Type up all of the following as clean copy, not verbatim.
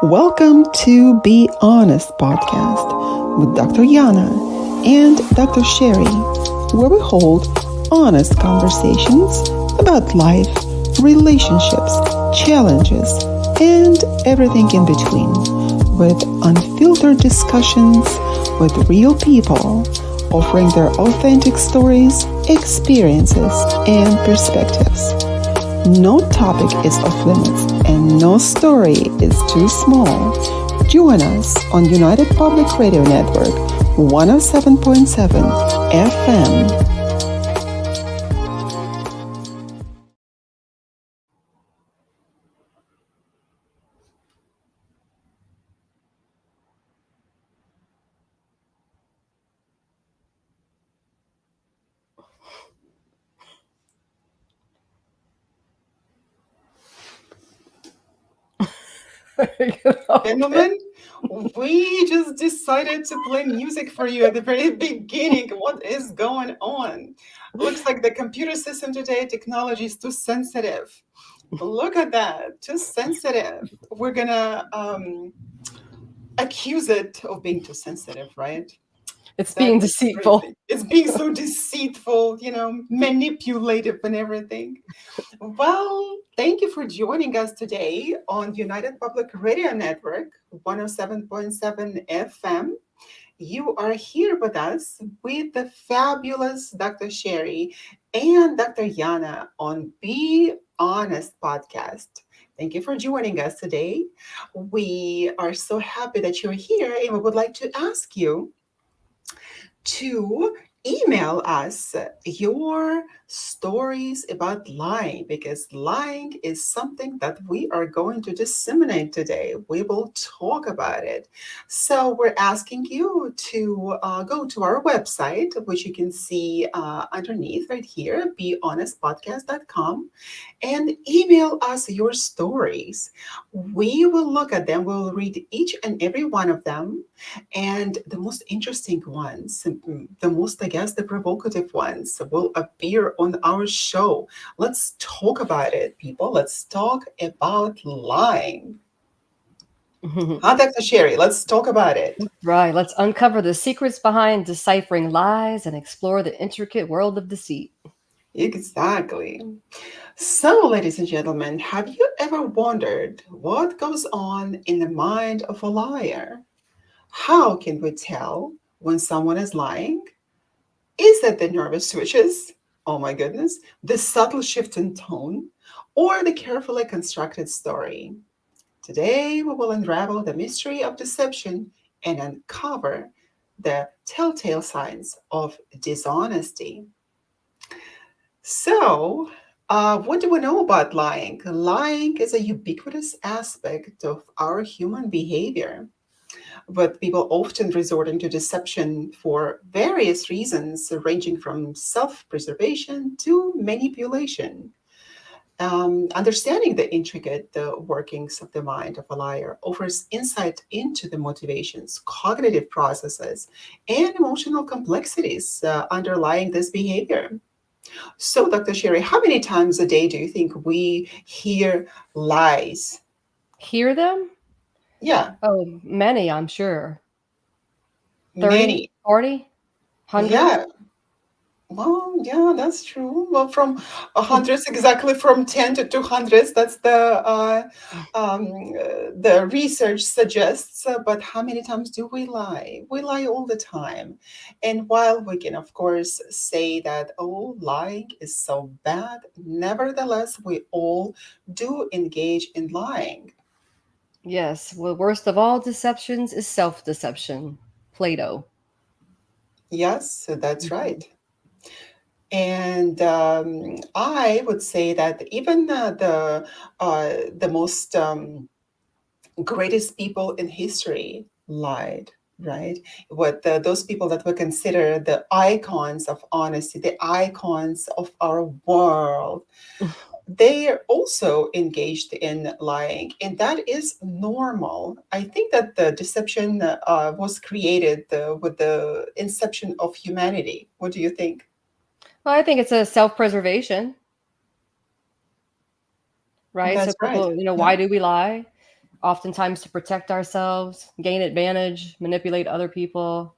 Welcome to Be Honest podcast with Dr. Yana and Dr. Sherry, where we hold honest conversations about life, relationships, challenges, and everything in between, with unfiltered discussions with real people offering their authentic stories, experiences, and perspectives. No topic is off limits and no story is too small. Join us on United Public Radio Network 107.7 FM. Gentlemen, we just decided to play music for you at the very beginning. What is going on? Looks like the computer system today, technology is too sensitive. Look at that, too sensitive. We're gonna accuse it of being too sensitive, right? It's That being is deceitful. crazy. It's being so deceitful, manipulative and everything. Well, thank you for joining us today on United Public Radio Network 107.7 FM. You are here with us with the fabulous Dr. Sherry and Dr. Yana on Be Honest podcast. Thank you for joining us today. We are so happy that you're here, and we would like to ask you to email us your stories about lying, because lying is something that we are going to disseminate today. We will talk about it. So we're asking you to go to our website, which you can see underneath right here, behonestpodcast.com, and email us your stories. We will look at them, we'll read each and every one of them, and the most interesting ones, the most, I guess, the provocative ones will appear on our show. Let's talk about it, people. Let's talk about lying. Huh, Dr. Sherry? Let's talk about it. Right. Let's uncover the secrets behind deciphering lies and explore the intricate world of deceit. Exactly. So, ladies and gentlemen, have you ever wondered what goes on in the mind of a liar? How can we tell when someone is lying? Is it the nervous switches? Oh my goodness. The subtle shift in tone? Or the carefully constructed story? Today, we will unravel the mystery of deception and uncover the telltale signs of dishonesty. So, what do we know about lying? Lying is a ubiquitous aspect of our human behavior, with people often resorting to deception for various reasons, ranging from self preservation to manipulation. Understanding the intricate workings of the mind of a liar offers insight into the motivations, cognitive processes, and emotional complexities underlying this behavior. So, Dr. Sherry, how many times a day do you think we hear lies? Hear them? Yeah, Oh, many, I'm sure. 30, many. 40, 100? Yeah, well, yeah, that's true. Well, from hundreds, exactly from 10 to 200s, that's the research suggests. But how many times do we lie? We lie all the time. And while we can, of course, say that, oh, lying is so bad, nevertheless, we all do engage in lying. Yes. Well, worst of all deceptions is self deception. Plato. Yes, that's Mhm. right. And I would say that even the most greatest people in history lied, right? Those people that we consider the icons of honesty, the icons of our world, they are also engaged in lying, and that is normal. I think that the deception was created with the inception of humanity. What do you think? Well, I think it's a self preservation, right? So That's right. people, Yeah. why do we lie? oftentimes to protect ourselves, gain advantage, manipulate other people.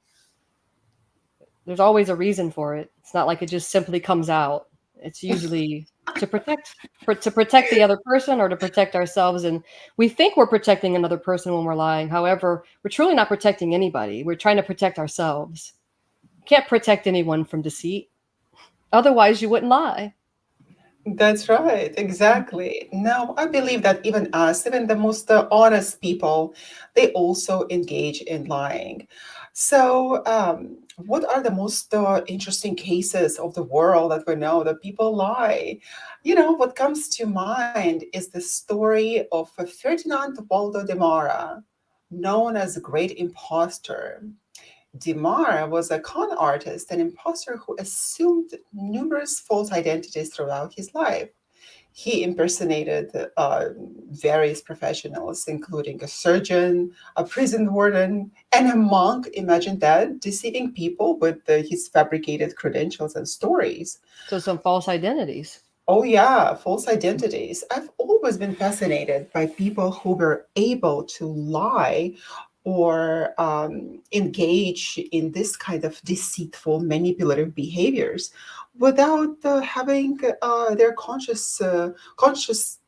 There's always a reason for it. It's not like it just simply comes out. It's usually to protect to protect the other person or to protect ourselves, and we think we're protecting another person when we're lying. However, we're truly not protecting anybody. We're trying to protect ourselves. You can't protect anyone from deceit. Otherwise, you wouldn't lie. That's right, exactly. Now, I believe that even us, even the most honest people, they also engage in lying. So, what are the most interesting cases of the world that we know that people lie? What comes to mind is the story of Ferdinand Waldo de Mara, known as the Great Impostor. Dimar was a con artist, an imposter who assumed numerous false identities throughout his life. He impersonated various professionals, including a surgeon, a prison warden, and a monk. Imagine that, deceiving people with his fabricated credentials and stories. So some false identities. Oh, yeah, false identities. I've always been fascinated by people who were able to lie or engage in this kind of deceitful, manipulative behaviors without having their conscience, their conscience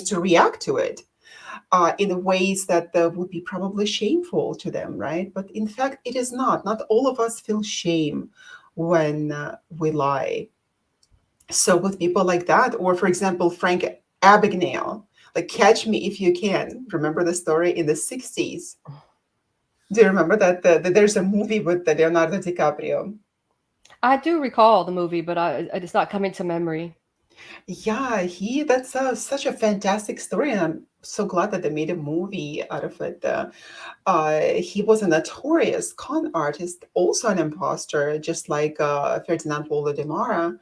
to react to it in ways that would be probably shameful to them, right? But in fact, it is not. Not all of us feel shame when we lie. So with people like that, or for example, Frank Abagnale, like Catch Me If You Can. Remember the story in the 60s? Do you remember that there's a movie with Leonardo DiCaprio? I do recall the movie, but it's not coming to memory. Yeah, that's such a fantastic story, and I'm so glad that they made a movie out of it. He was a notorious con artist, also an imposter, just like Ferdinand Waldo de Mara,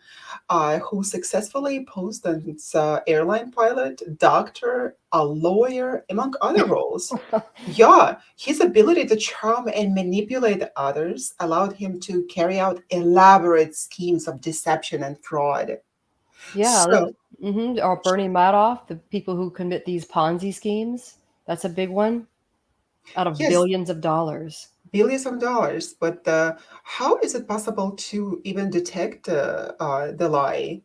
who successfully posed as airline pilot, doctor, a lawyer, among other roles. Yeah, his ability to charm and manipulate others allowed him to carry out elaborate schemes of deception and fraud. Yeah, So, or Bernie Madoff, the people who commit these Ponzi schemes. That's a big one, out of yes, billions of dollars. billions of dollars, but how is it possible to even detect the lie?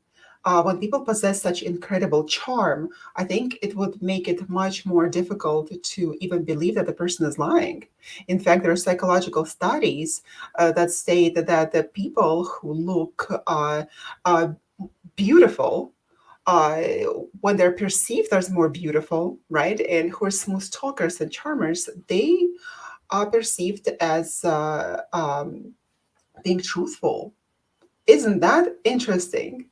When people possess such incredible charm, I think it would make it much more difficult to even believe that the person is lying. In fact, there are psychological studies that state that the people who look uh, beautiful, uh, when they're perceived as more beautiful, right, and who are smooth talkers and charmers, they are perceived as being truthful. Isn't that interesting?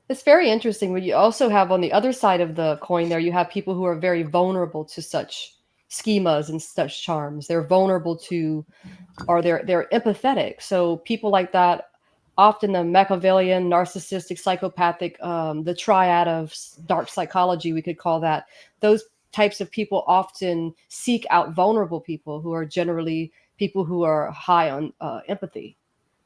It's very interesting. But you also have on the other side of the coin there, you have people who are very vulnerable to such schemas and such charms. They're vulnerable to, or they're empathetic. So people like that, often the Machiavellian, narcissistic, psychopathic, the triad of dark psychology, we could call that. Those types of people often seek out vulnerable people who are generally people who are high on empathy.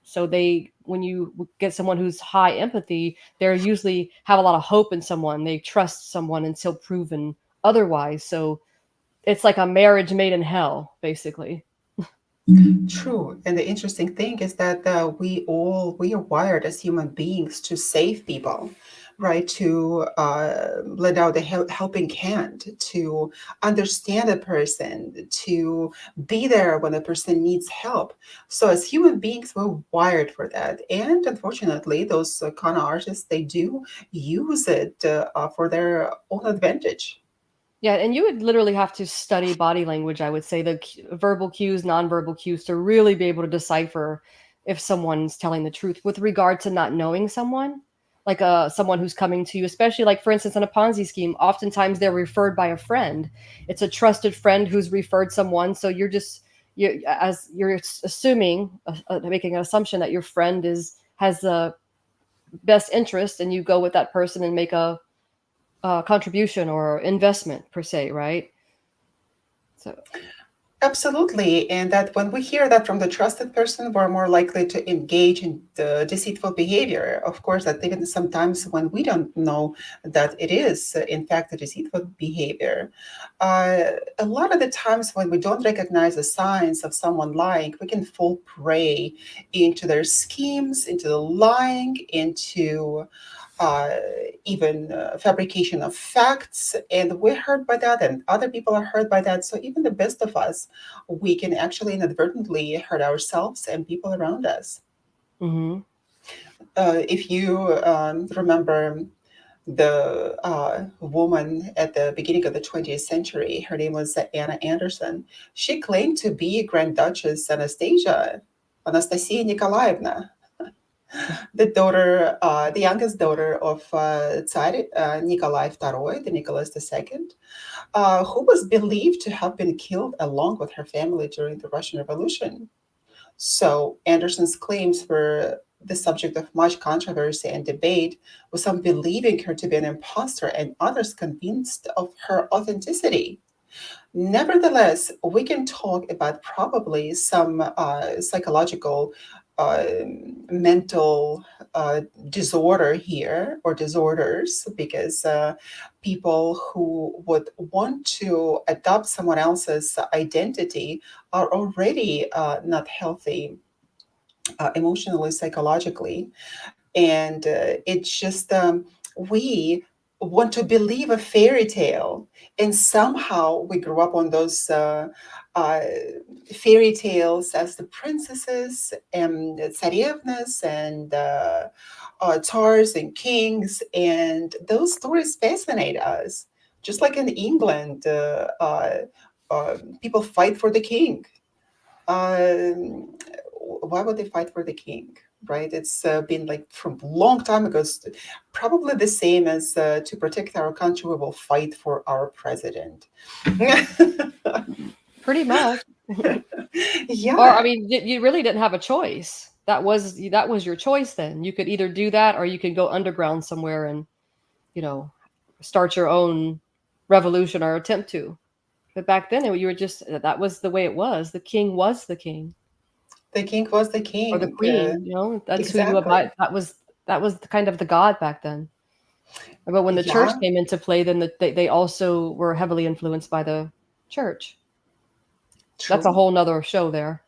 So they, when you get someone who's high empathy, they're usually have a lot of hope in someone. They trust someone until proven otherwise. So it's like a marriage made in hell, basically. True. And the interesting thing is that we are wired as human beings to save people, right? To lend out a helping hand, to understand a person, to be there when a person needs help. So as human beings, we're wired for that. And unfortunately, those con artists, they do use it for their own advantage. Yeah, and you would literally have to study body language, I would say, the verbal cues, nonverbal cues, to really be able to decipher if someone's telling the truth with regard to not knowing someone, like someone who's coming to you, especially like, for instance, in a Ponzi scheme, oftentimes they're referred by a friend. It's a trusted friend who's referred someone. So you're assuming, making an assumption that your friend has the best interest, and you go with that person and make a contribution or investment per se, right? So Absolutely. And that when we hear that from the trusted person, we're more likely to engage in the deceitful behavior. Of course, that even sometimes when we don't know that it is, in fact, a deceitful behavior. A lot of the times when we don't recognize the signs of someone lying, we can fall prey into their schemes, into the lying, into uh, even fabrication of facts, and we're hurt by that, and other people are hurt by that. So even the best of us, we can actually inadvertently hurt ourselves and people around us. Hmm. If you remember the woman at the beginning of the 20th century, her name was Anna Anderson. She claimed to be Grand Duchess Anastasia Nikolaevna, the youngest daughter of Tsar Nikolai II, the Nicholas II, who was believed to have been killed along with her family during the Russian Revolution. So Anderson's claims were the subject of much controversy and debate, with some believing her to be an imposter and others convinced of her authenticity. Nevertheless, we can talk about probably some psychological, uh, mental disorder here or disorders, because people who would want to adopt someone else's identity are already not healthy emotionally, psychologically, and it's just we want to believe a fairy tale, and somehow we grew up on those uh, fairy tales as the princesses and tsarevnas and tsars and kings, and those stories fascinate us. Just like in England, people fight for the king. um, why would they fight for the king? Right? It's been like from a long time ago. Probably the same as to protect our country, we will fight for our president. Pretty much. Or I Yeah, mean, you really didn't have a choice. That was your choice then. You could either do that or you could go underground somewhere and, you know, start your own revolution or attempt to. But back then, you were just that was the way it was. The king was the king the king was the or the king. queen. You know, that's who you Exactly. abide. That was kind of the god back then. But when the church Yeah, came into play, then they also were heavily influenced by the church. That's a true. whole nother show there.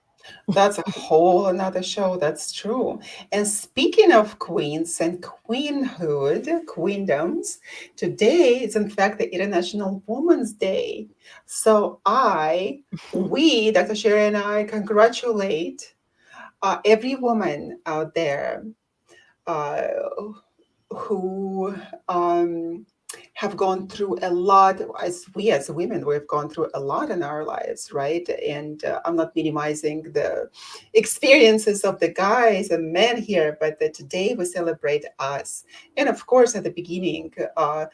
That's a whole another show. That's true. And speaking of queens and queenhood, queendoms, today is in fact the International Women's Day. So Dr. Sherry and I congratulate every woman out there uh, who have gone through a lot. As women, we've gone through a lot in our lives, right? And I'm not minimizing the experiences of the guys and men here, but today we celebrate us. And of course, at the beginning of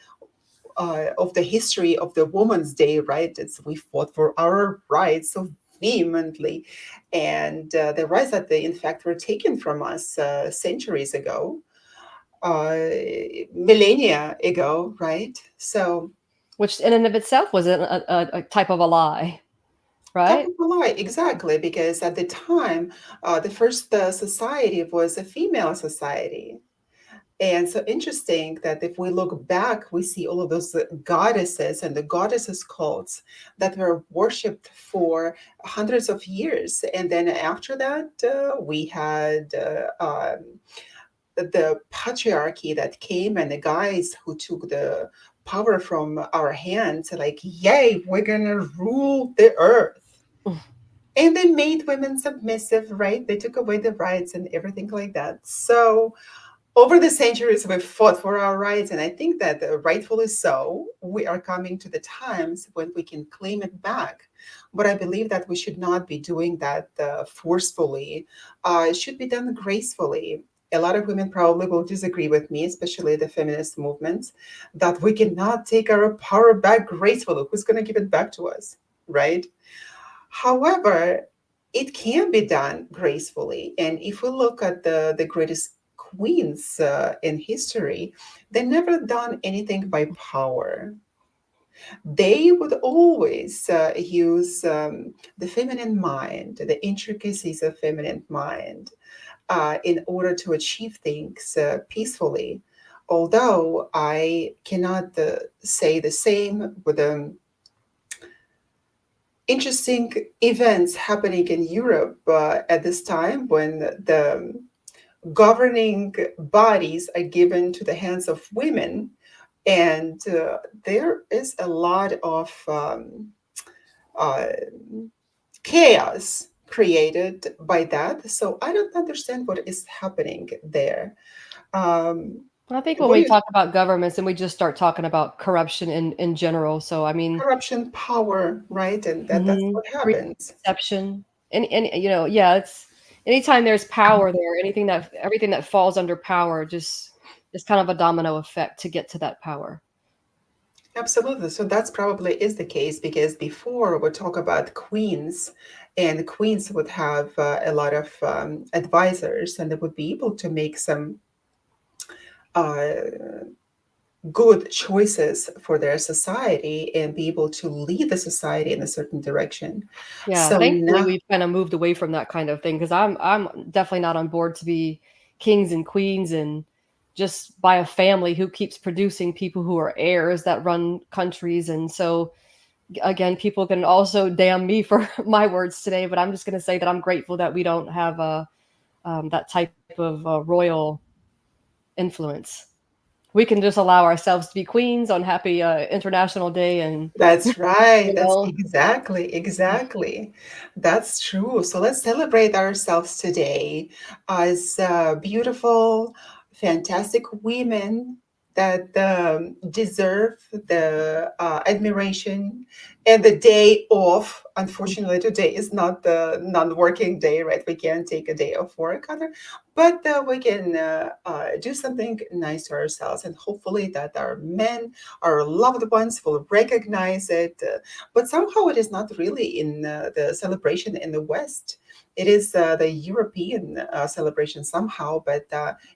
the history of the Women's Day, right? We fought for our rights so vehemently, and the rights that they in fact were taken from us centuries ago, uh, millennia ago, right? So, Which in and of itself was a type of a lie, type right? of a lie, exactly, because at the time, the first society was a female society. And so interesting that if we look back, we see all of those goddesses and the goddesses cults that were worshipped for hundreds of years. And then after that, we had the patriarchy that came and the guys who took the power from our hands, like, yay, we're gonna rule the earth. And they made women submissive, right? They took away the rights and everything like that. So over the centuries, we've fought for our rights, and I think that rightfully so, we are coming to the times when we can claim it back. But I believe that we should not be doing that forcefully. It should be done gracefully. A lot of women probably will disagree with me, especially the feminist movements, that we cannot take our power back gracefully. Who's going to give it back to us, right? However, it can be done gracefully. And if we look at the greatest queens in history, they never done anything by power. they would always use the feminine mind, the intricacies of feminine mind, in order to achieve things peacefully. Although I cannot say the same with interesting events happening in Europe at this time when the governing bodies are given to the hands of women. And there is a lot of uh, chaos created by that. So I don't understand what is happening there. Um, I think when what do we you talk about governments and we just start talking about corruption in general. So I mean, corruption, power, right? And that's what greed, happens. deception, and yeah, it's anytime there's power there, everything that falls under power just is kind of a domino effect to get to that power. Absolutely. So that's probably is the case because before we talk about queens, and the queens would have a lot of advisors, and they would be able to make some uh, good choices for their society and be able to lead the society in a certain direction. Yeah, So thankfully now we've kind of moved away from that kind of thing because I'm definitely not on board to be kings and queens and just by a family who keeps producing people who are heirs that run countries. And so again, people can also damn me for my words today, but I'm just going to say that I'm grateful that we don't have that type of royal influence. We can just allow ourselves to be queens on Happy International Day, and that's right. you That's know, exactly. That's true. So let's celebrate ourselves today as beautiful, fantastic women that deserve the admiration and the day off. Unfortunately, today is not the non-working day, right? We can't take a day off work, but we can do something nice to ourselves, and hopefully that our men, our loved ones, will recognize it. But somehow it is not really in the celebration in the West. It is the European celebration somehow, but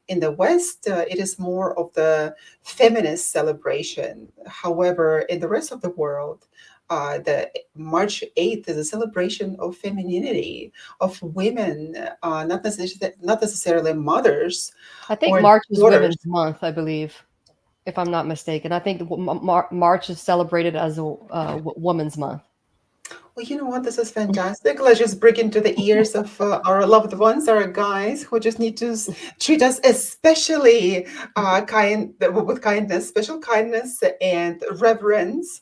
in the West, it is more of the feminist celebration. However, in the rest of the world, the March 8th is a celebration of femininity, of women, not necessarily mothers I think or March is daughters. Women's Month, I believe, if I'm not mistaken. I think March is celebrated as a Woman's Month. Well, you know what? This is fantastic. Let's just break into the ears of our loved ones, our guys who just need to treat us especially with kindness, special kindness and reverence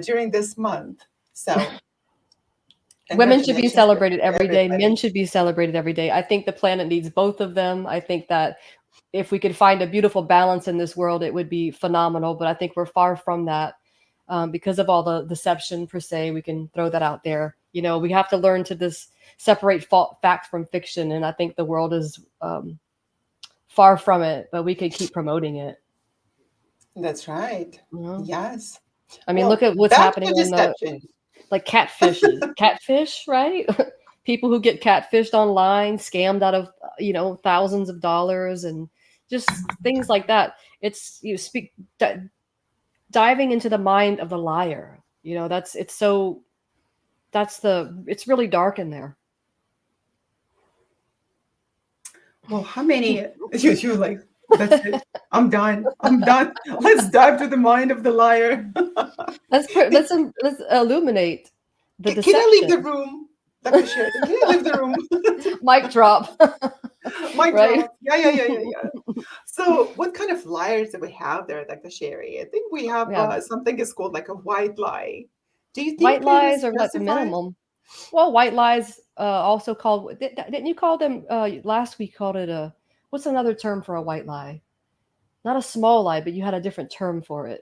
during this month. So, Women should be congratulations to celebrated every day. Men everybody. should be celebrated every day. I think the planet needs both of them. I think that if we could find a beautiful balance in this world, it would be phenomenal. But I think we're far from that because of all the deception per se. We can throw that out there. We have to learn to separate fact from fiction, and I think the world is far from it. But we could keep promoting it. That's right. You know? Yes. I mean, look Well, at what's back happening to on the deception. like catfishes, catfish, right? People who get catfished online, scammed out of thousands of dollars, and just things like that. It's you speak diving into the mind of the liar. It's really dark in there. Well, how many you like? That's it. I'm done. I'm done. Let's dive to the mind of the liar. Let's illuminate the Can I leave deception. the room? Dr. Sheridan, can I leave the room? Mic drop. Mic Right? drop. Yeah. So, what kind of liars do we have there, Dr. Sherry? I think we have Yeah, something is called like a white lie. Do you white think it lies is are like the justified? minimum. Well, white lies, also called, didn't you call them, last week called it what's another term for a white lie? Not a small lie, but you had a different term for it.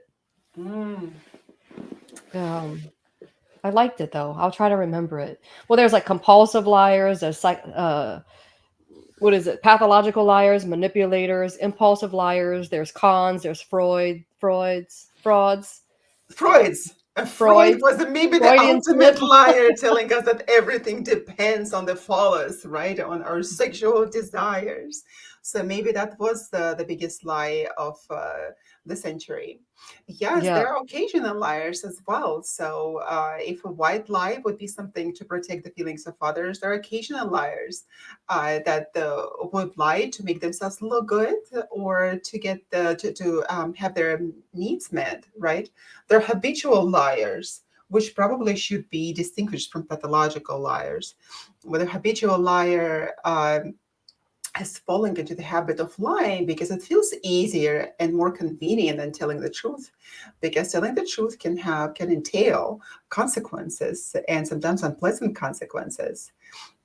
Mm. Um, I liked it though. I'll try to remember it. Well, there's like compulsive liars, there's what is it? Pathological liars, manipulators, impulsive liars, there's cons, there's frauds, Freud's. Freud Freud, was maybe the Freudian slip. ultimate liar, telling us that everything depends on the phallus, right? On our sexual desires. So maybe that was the biggest lie of the century. Yes, Yeah. there are occasional liars as well. So if a white lie would be something to protect the feelings of others, there are occasional liars that would lie to make themselves look good or to get to have their needs met, right? They're habitual liars, which probably should be distinguished from pathological liars. With a habitual liar, has fallen into the habit of lying because it feels easier and more convenient than telling the truth, because telling the truth can entail consequences, and sometimes unpleasant consequences.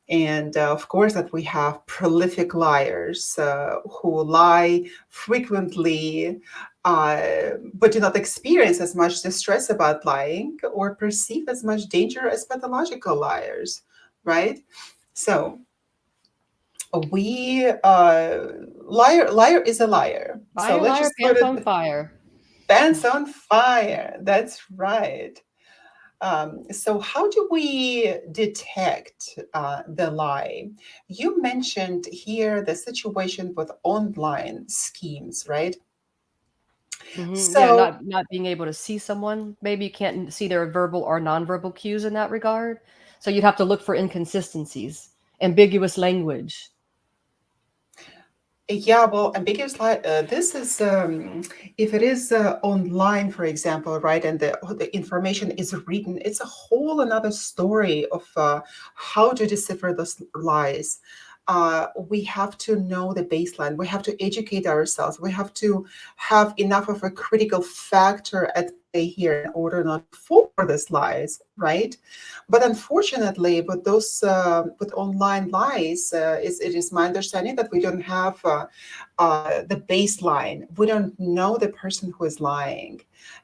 And of course, that we have prolific liars who lie frequently, but do not experience as much distress about lying or perceive as much danger as pathological liars, right? So we liar is a liar. So Liar, let's liar, just put pants on it fire. pants on fire. That's right. So how do we detect the lie? You mentioned here the situation with online schemes, right? Yeah, So not being able to see someone. Maybe you can't see their verbal or nonverbal cues in that regard. So you'd have to look for inconsistencies, ambiguous language. yeah, well, ambiguous lie. This is if it is online, for example, right, and the information is written. It's a whole another story of how to decipher those lies. We have to know the baseline. We have to educate ourselves. We have to have enough of a critical factor at play here in order not to fall for these lies, right? But unfortunately, with online lies, it is my understanding that we don't have the baseline. We don't know the person who is lying.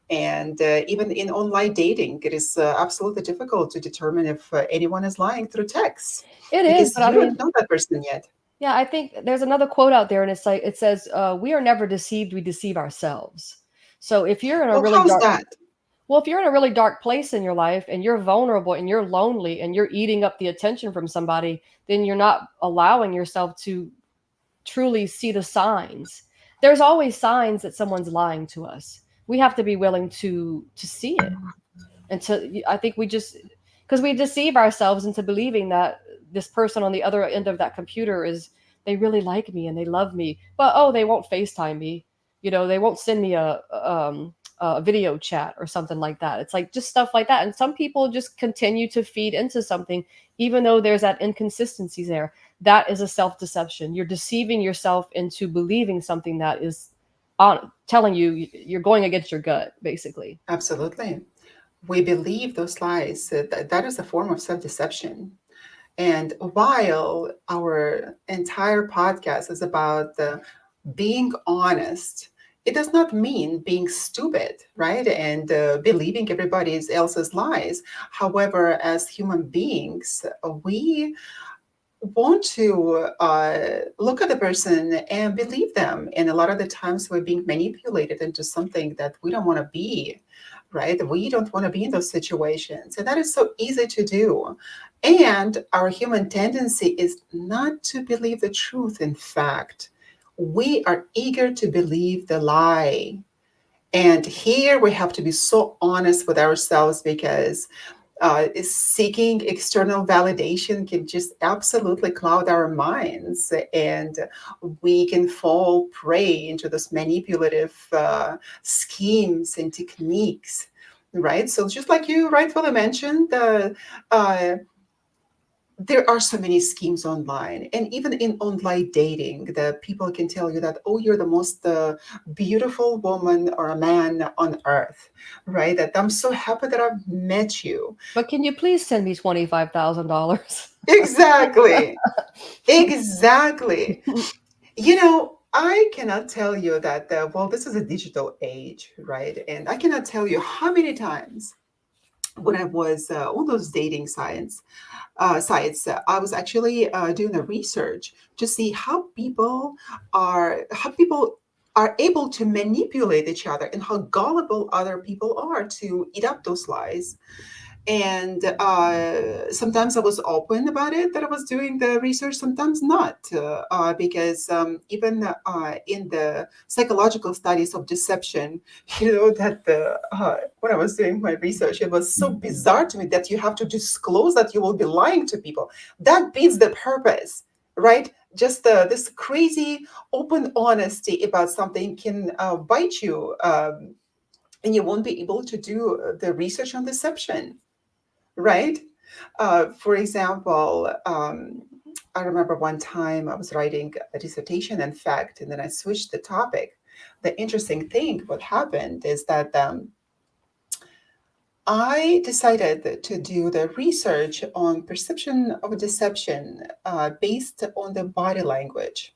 And even in online dating, it is absolutely difficult to determine if anyone is lying through text It is, because but I you mean, don't know that person yet. yeah, I think there's another quote out there, and it's like it says, "We are never deceived; we deceive ourselves." So if you're in a Well, really how's dark, that? well, if you're in a really dark place in your life and you're vulnerable and you're lonely and you're eating up the attention from somebody, then you're not allowing yourself to truly see the signs. There's always signs that someone's lying to us. We have to be willing to see it. And to I think we just because we deceive ourselves into believing that this person on the other end of that computer is they really like me and they love me, but oh, they won't FaceTime me. They won't send me a video chat or something like that. It's like just stuff like that. And some people just continue to feed into something, even though there's that inconsistency there. That is a self deception. You're deceiving yourself into believing something that is telling you you're going against your gut, basically. Absolutely. We believe those lies. That is a form of self deception. And while our entire podcast is about being honest, it does not mean being stupid, right? And believing everybody else's lies. However, as human beings, we want to look at the person and believe them. And a lot of the times we're being manipulated into something that we don't want to be, right? We don't want to be in those situations. And that is so easy to do. And our human tendency is not to believe the truth. In fact, we are eager to believe the lie. And here we have to be so honest with ourselves because seeking external validation can just absolutely cloud our minds, and we can fall prey into those manipulative schemes and techniques, right? So just like you rightfully mentioned, uh, there are so many schemes online, and even in online dating, the people can tell you that, oh, you're the most beautiful woman or a man on earth, right? That I'm so happy that I've met you. But can you please send me $25,000? Exactly. Exactly. I cannot tell you that, well, this is a digital age, right? And I cannot tell you how many times when I was on those dating sites, I was actually doing a research to see how people are able to manipulate each other and how gullible other people are to eat up those lies. And sometimes I was open about it that I was doing the research, sometimes not, because even in the psychological studies of deception, that when I was doing my research, it was so bizarre to me that you have to disclose that you will be lying to people. That beats the purpose, right? Just this crazy open honesty about something can bite you, and you won't be able to do the research on deception, right? For example, I remember one time I was writing a dissertation, in fact, and then I switched the topic. The interesting thing, what happened is that I decided to do the research on perception of deception based on the body language.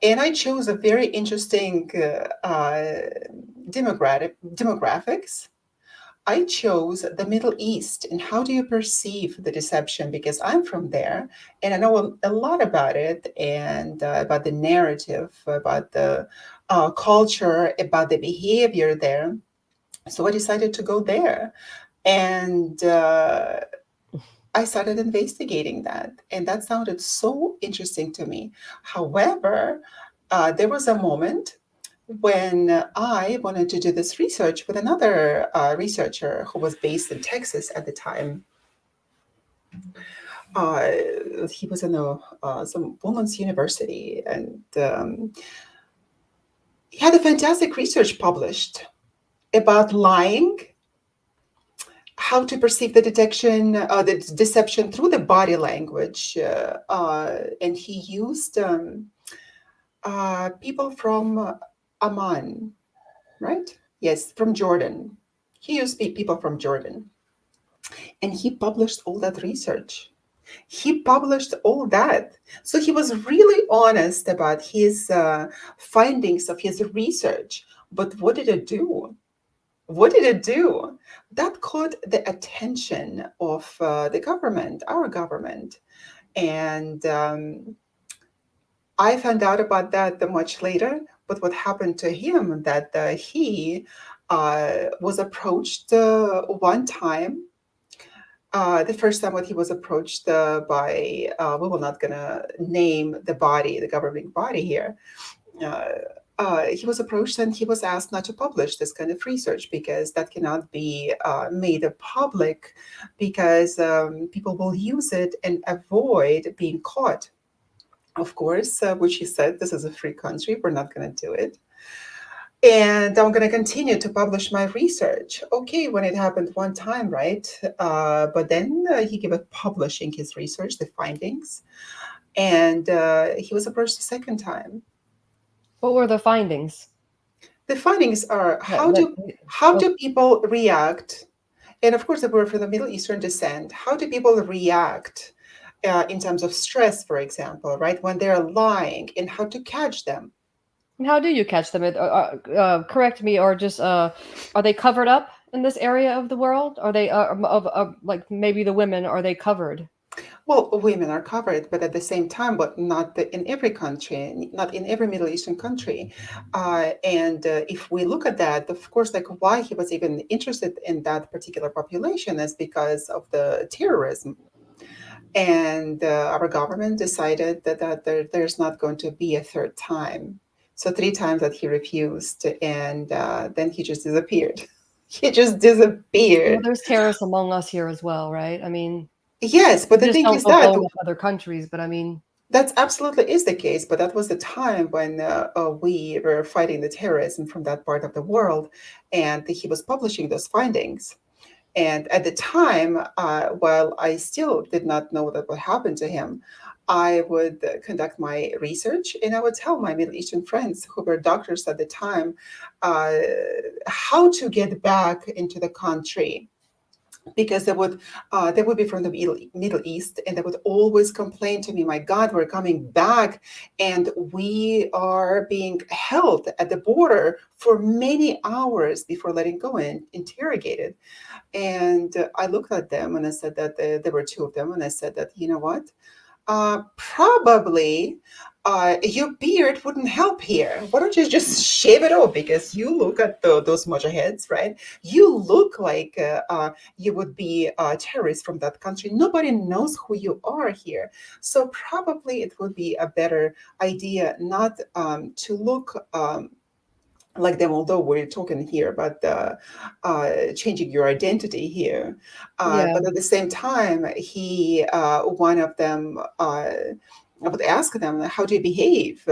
And I chose a very interesting demographics. I chose the Middle East and how do you perceive the deception? Because I'm from there and I know a lot about it and about the narrative, about the culture, about the behavior there. So I decided to go there and I started investigating that. And that sounded so interesting to me. However, there was a moment when I wanted to do this research with another researcher who was based in Texas at the time. Uh, he was in some women's university, and he had a fantastic research published about lying, how to perceive the the deception through the body language, and he used people from Amman, right? Yes, from Jordan. He used people from Jordan, and he published all that research. He published all that. So he was really honest about his findings of his research. But what did it do? What did it do? That caught the attention of the government, our government. And I found out about that much later. But what happened to him that he was approached one time. The first time when he was approached by, we will not gonna name the body, the governing body here. Uh, he was approached and he was asked not to publish this kind of research because that cannot be made public because people will use it and avoid being caught. Of course, which he said, this is a free country, we're not going to do it. And I'm going to continue to publish my research. Okay, when it happened one time, right? But then he gave up publishing his research, the findings, and he was approached a second time. What were the findings? The findings are Let, let, how oh, do people react? And of course, they were from the Middle Eastern descent. How do people react in terms of stress, for example, right? When they're lying, and how to catch them? and how do you catch them? Correct me, or just are they covered up in this area of the world? Are they like maybe the women? Are they covered? Well, women are covered, but at the same time, but not in every country, not in every Middle Eastern country. And if we look at that, of course, like why he was even interested in that particular population is because of the terrorism. And our government decided that there's not going to be a third time. So three times that he refused, and then he just disappeared. He just Well, disappeared. there's terrorists among us here as well, right? I mean, Yes, but we the just thing don't is go that blowing up other countries, but I mean, that absolutely is the case, but that was the time when we were fighting the terrorism from that part of the world, and he was publishing those findings. And at the time, while I still did not know that what happened to him, I would conduct my research and I would tell my Middle Eastern friends who were doctors at the time uh, how to get back into the country because they would be from the Middle East and they would always complain to me, my God, we're coming back and we are being held at the border for many hours before letting go and interrogated. And I looked at them and I said that there were two of them and I said that, you know what? Probably your beard wouldn't help here. Why don't you just shave it off? Because you look at those motorheads, right? You look like you would be a terrorist from that country. Nobody knows who you are here. So probably it would be a better idea not to look like them, although we're talking here about changing your identity here. Yeah. But at the same time, one of them, I would ask them, how do you behave?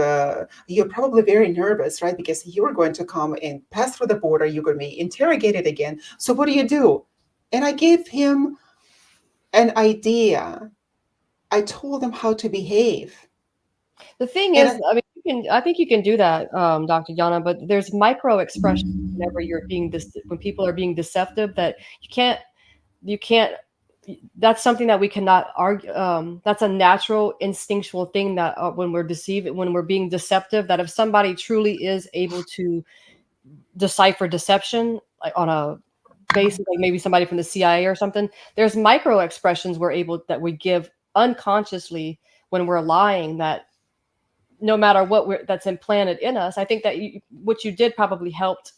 You're probably very nervous, right? Because you're going to come and pass through the border, you're going to be interrogated again. So what do you do? And I gave him an idea. I told him how to behave. The thing And is, I mean, I think you can do that, Dr. Yana, but there's micro expressions whenever you're being when people are being deceptive that you can't, that's something that we cannot argue. That's a natural instinctual thing that when we're being deceptive, that if somebody truly is able to decipher deception, like on a basis, like maybe somebody from the CIA or something, there's micro expressions that we give unconsciously when we're lying, that no matter that's implanted in us. I think that what you did probably helped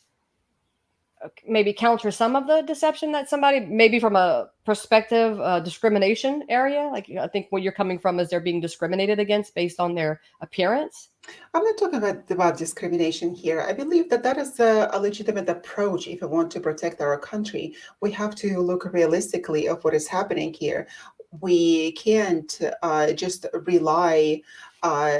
maybe counter some of the deception that somebody, maybe from a perspective discrimination area, like I think where you're coming from is they're being discriminated against based on their appearance. I'm not talking about discrimination here. I believe that that is a legitimate approach if we want to protect our country. We have to look realistically of what is happening here. We can't just rely uh,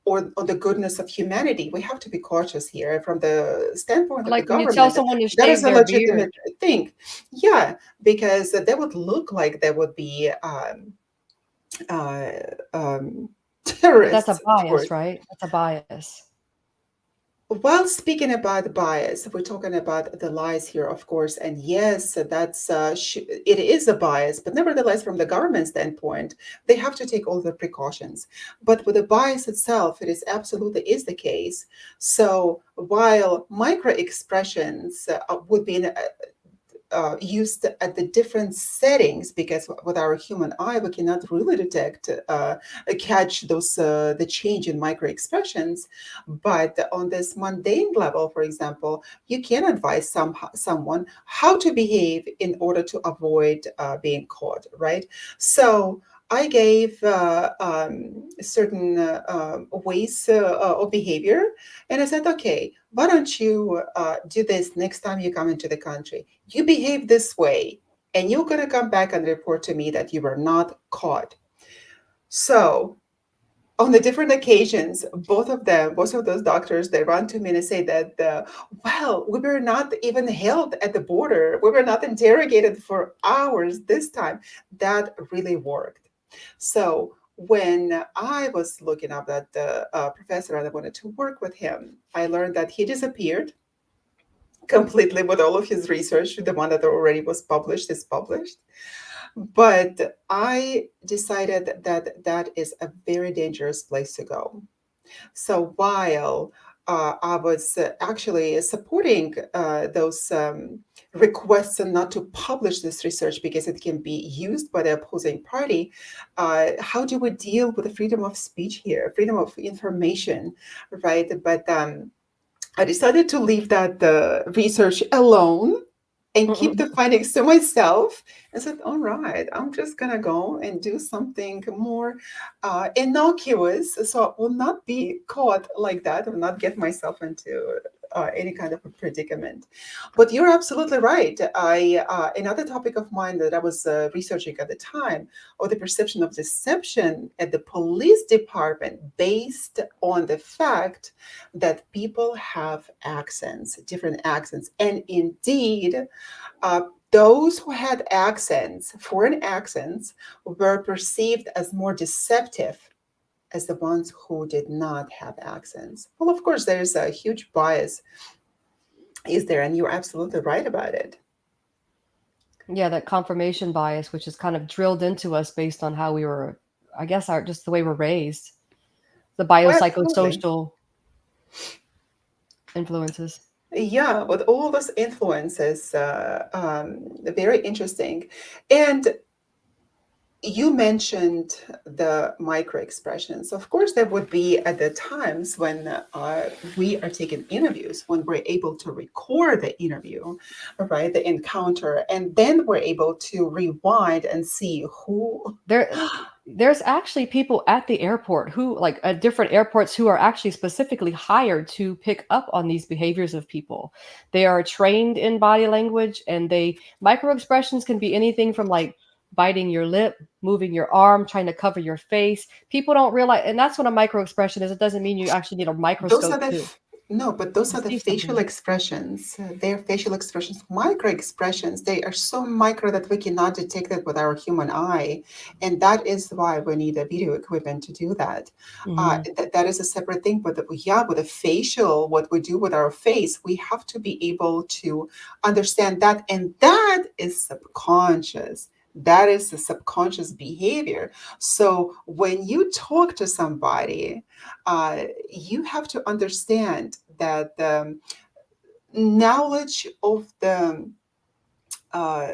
on the goodness of humanity. We have to be cautious here from the standpoint of the Like when you tell government. someone to That is shave a their beard, legitimate thing. Yeah, because they would look like they would be uh, um, but that's a terrorists, of course. bias, right? That's a bias. While speaking about bias, we're talking about the lies here, of course, and yes, it is a bias, but nevertheless, from the government standpoint, they have to take all the precautions. But with the bias itself, it is absolutely is the case. So while micro expressions would be used at the different settings, because with our human eye we cannot really catch those the change in micro expressions, but on this mundane level, for example, you can advise someone how to behave in order to avoid being caught, right? So I gave certain ways of behavior, and I said, okay, why don't you do this next time you come into the country? You behave this way, and you're going to come back and report to me that you were not caught. So, on the different occasions, both of those doctors, they run to me and say that, well, we were not even held at the border. We were not interrogated for hours this time. That really worked. So, when I was looking up that professor and I wanted to work with him, I learned that he disappeared completely with all of his research. The one that already was published is published. But I decided that that is a very dangerous place to go. So while I was actually supporting those requests and not to publish this research because it can be used by the opposing party, how do we deal with the freedom of speech here, freedom of information, right? But I decided to leave that research alone and keep the findings to myself and said, all right, I'm just going to go and do something more innocuous so I will not be caught like that, or not get myself into any kind of a predicament. But you're absolutely right. Another topic of mine that I was researching at the time, or the perception of deception at the police department based on the fact that people have accents, different accents. And indeed, uh, those who had accents, foreign accents, were perceived as more deceptive as the ones who did not have accents. Well, of course, there's a huge bias, is there? And you're absolutely right about it. Yeah, that confirmation bias, which is kind of drilled into us based on how we were, I guess, our just the way we're raised, the Oh, absolutely. biopsychosocial influences. Yeah, with all those influences, very interesting. And You mentioned the micro expressions. Of course, there would be at the times when we are taking interviews, when we're able to record the interview, right, the encounter, and then we're able to rewind and see who. There there's actually people at the airport who, like, at different airports, who are actually specifically hired to pick up on these behaviors of people. They are trained in body language, and they micro expressions can be anything from like biting your lip, moving your arm, trying to cover your face. People don't realize, and that's what a micro expression is. It doesn't mean you actually need a Those are microscope the no, but those to are the see facial something. expressions. They're facial expressions, micro expressions. They are so micro that we cannot detect it with our human eye, and that is why we need a video equipment to do that. Hmm. That is a separate thing. But yeah, with a facial, what we do with our face, we have to be able to understand that, and that is subconscious. That is the subconscious behavior. So when you talk to somebody, you have to understand that the knowledge of the uh,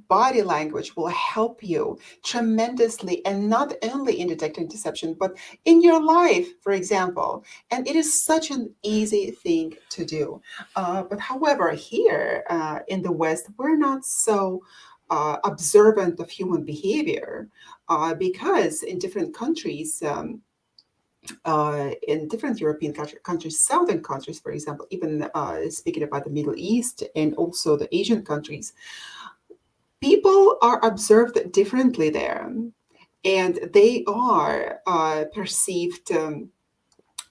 body language will help you tremendously, and not only in detecting deception, but in your life, for example. And it is such an easy thing to do. But however, here in the West, we're not so observant of human behavior because in different countries, in different European countries, southern countries, for example, even speaking about the Middle East and also the Asian countries, people are observed differently there, and they are perceived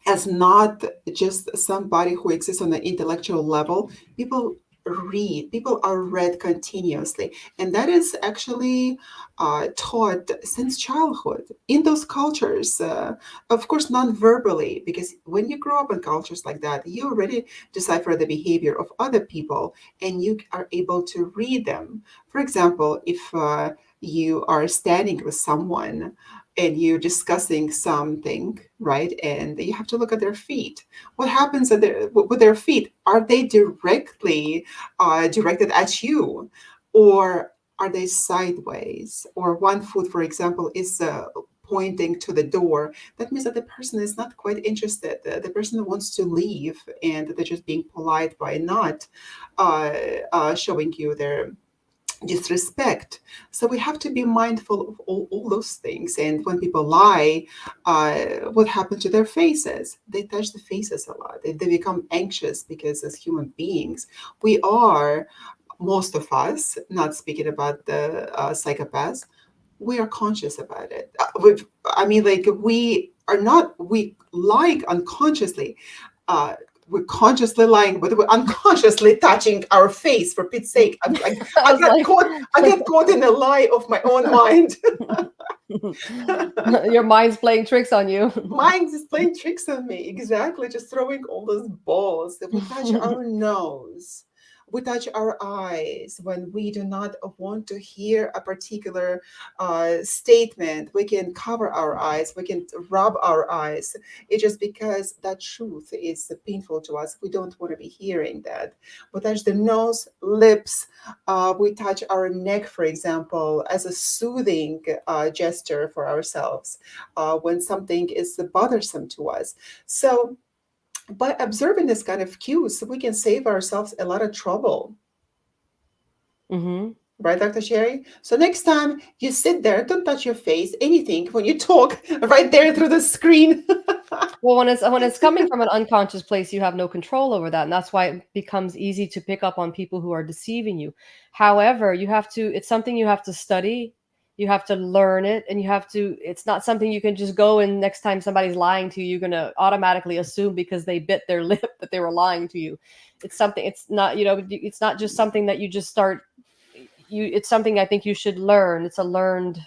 as not just somebody who exists on the intellectual level. People people are read continuously. And that is actually taught since childhood in those cultures, of course, non verbally, because when you grow up in cultures like that, you already decipher the behavior of other people and you are able to read them. For example, if you are standing with someone and you're discussing something, right? And you have to look at their feet. What happens with their feet? Are they directly directed at you, or are they sideways? Or one foot, for example, is pointing to the door. That means that the person is not quite interested. The person wants to leave, and they're just being polite by not uh, showing you their disrespect. So we have to be mindful of all those things. And when people lie, what happened to their faces? They touch the faces a lot. They become anxious because as human beings, we are, most of us, not speaking about the psychopaths, we are conscious about it. I mean, like we are not, we lying unconsciously. Uh, we're consciously lying, but we're unconsciously touching our face. For Pete's sake, I I was got like, caught. I get caught in a lie of my own mind. your mind's playing tricks on you. Mind is playing tricks on me. Exactly, just throwing all those balls. We touch our nose. We touch our eyes when we do not want to hear a particular statement. We can cover our eyes. We can rub our eyes. It's just because that truth is painful to us. We don't want to be hearing that. We touch the nose, lips. We touch our neck, for example, as a soothing gesture for ourselves when something is bothersome to us. So, by observing this kind of cues, we can save ourselves a lot of trouble. Hmm. Right, Dr. Sherry? So next time you sit there, don't touch your face, anything when you talk right there through the screen. Well, when it's coming from an unconscious place, you have no control over that, and that's why it becomes easy to pick up on people who are deceiving you. However, you have to. It's something you have to study. You have to learn it, and you have to. It's not something you can just go and next time somebody's lying to you, you're gonna automatically assume because they bit their lip that they were lying to you. It's something. It's not. It's not just something that you just start. It's something I think you should learn. It's a learned,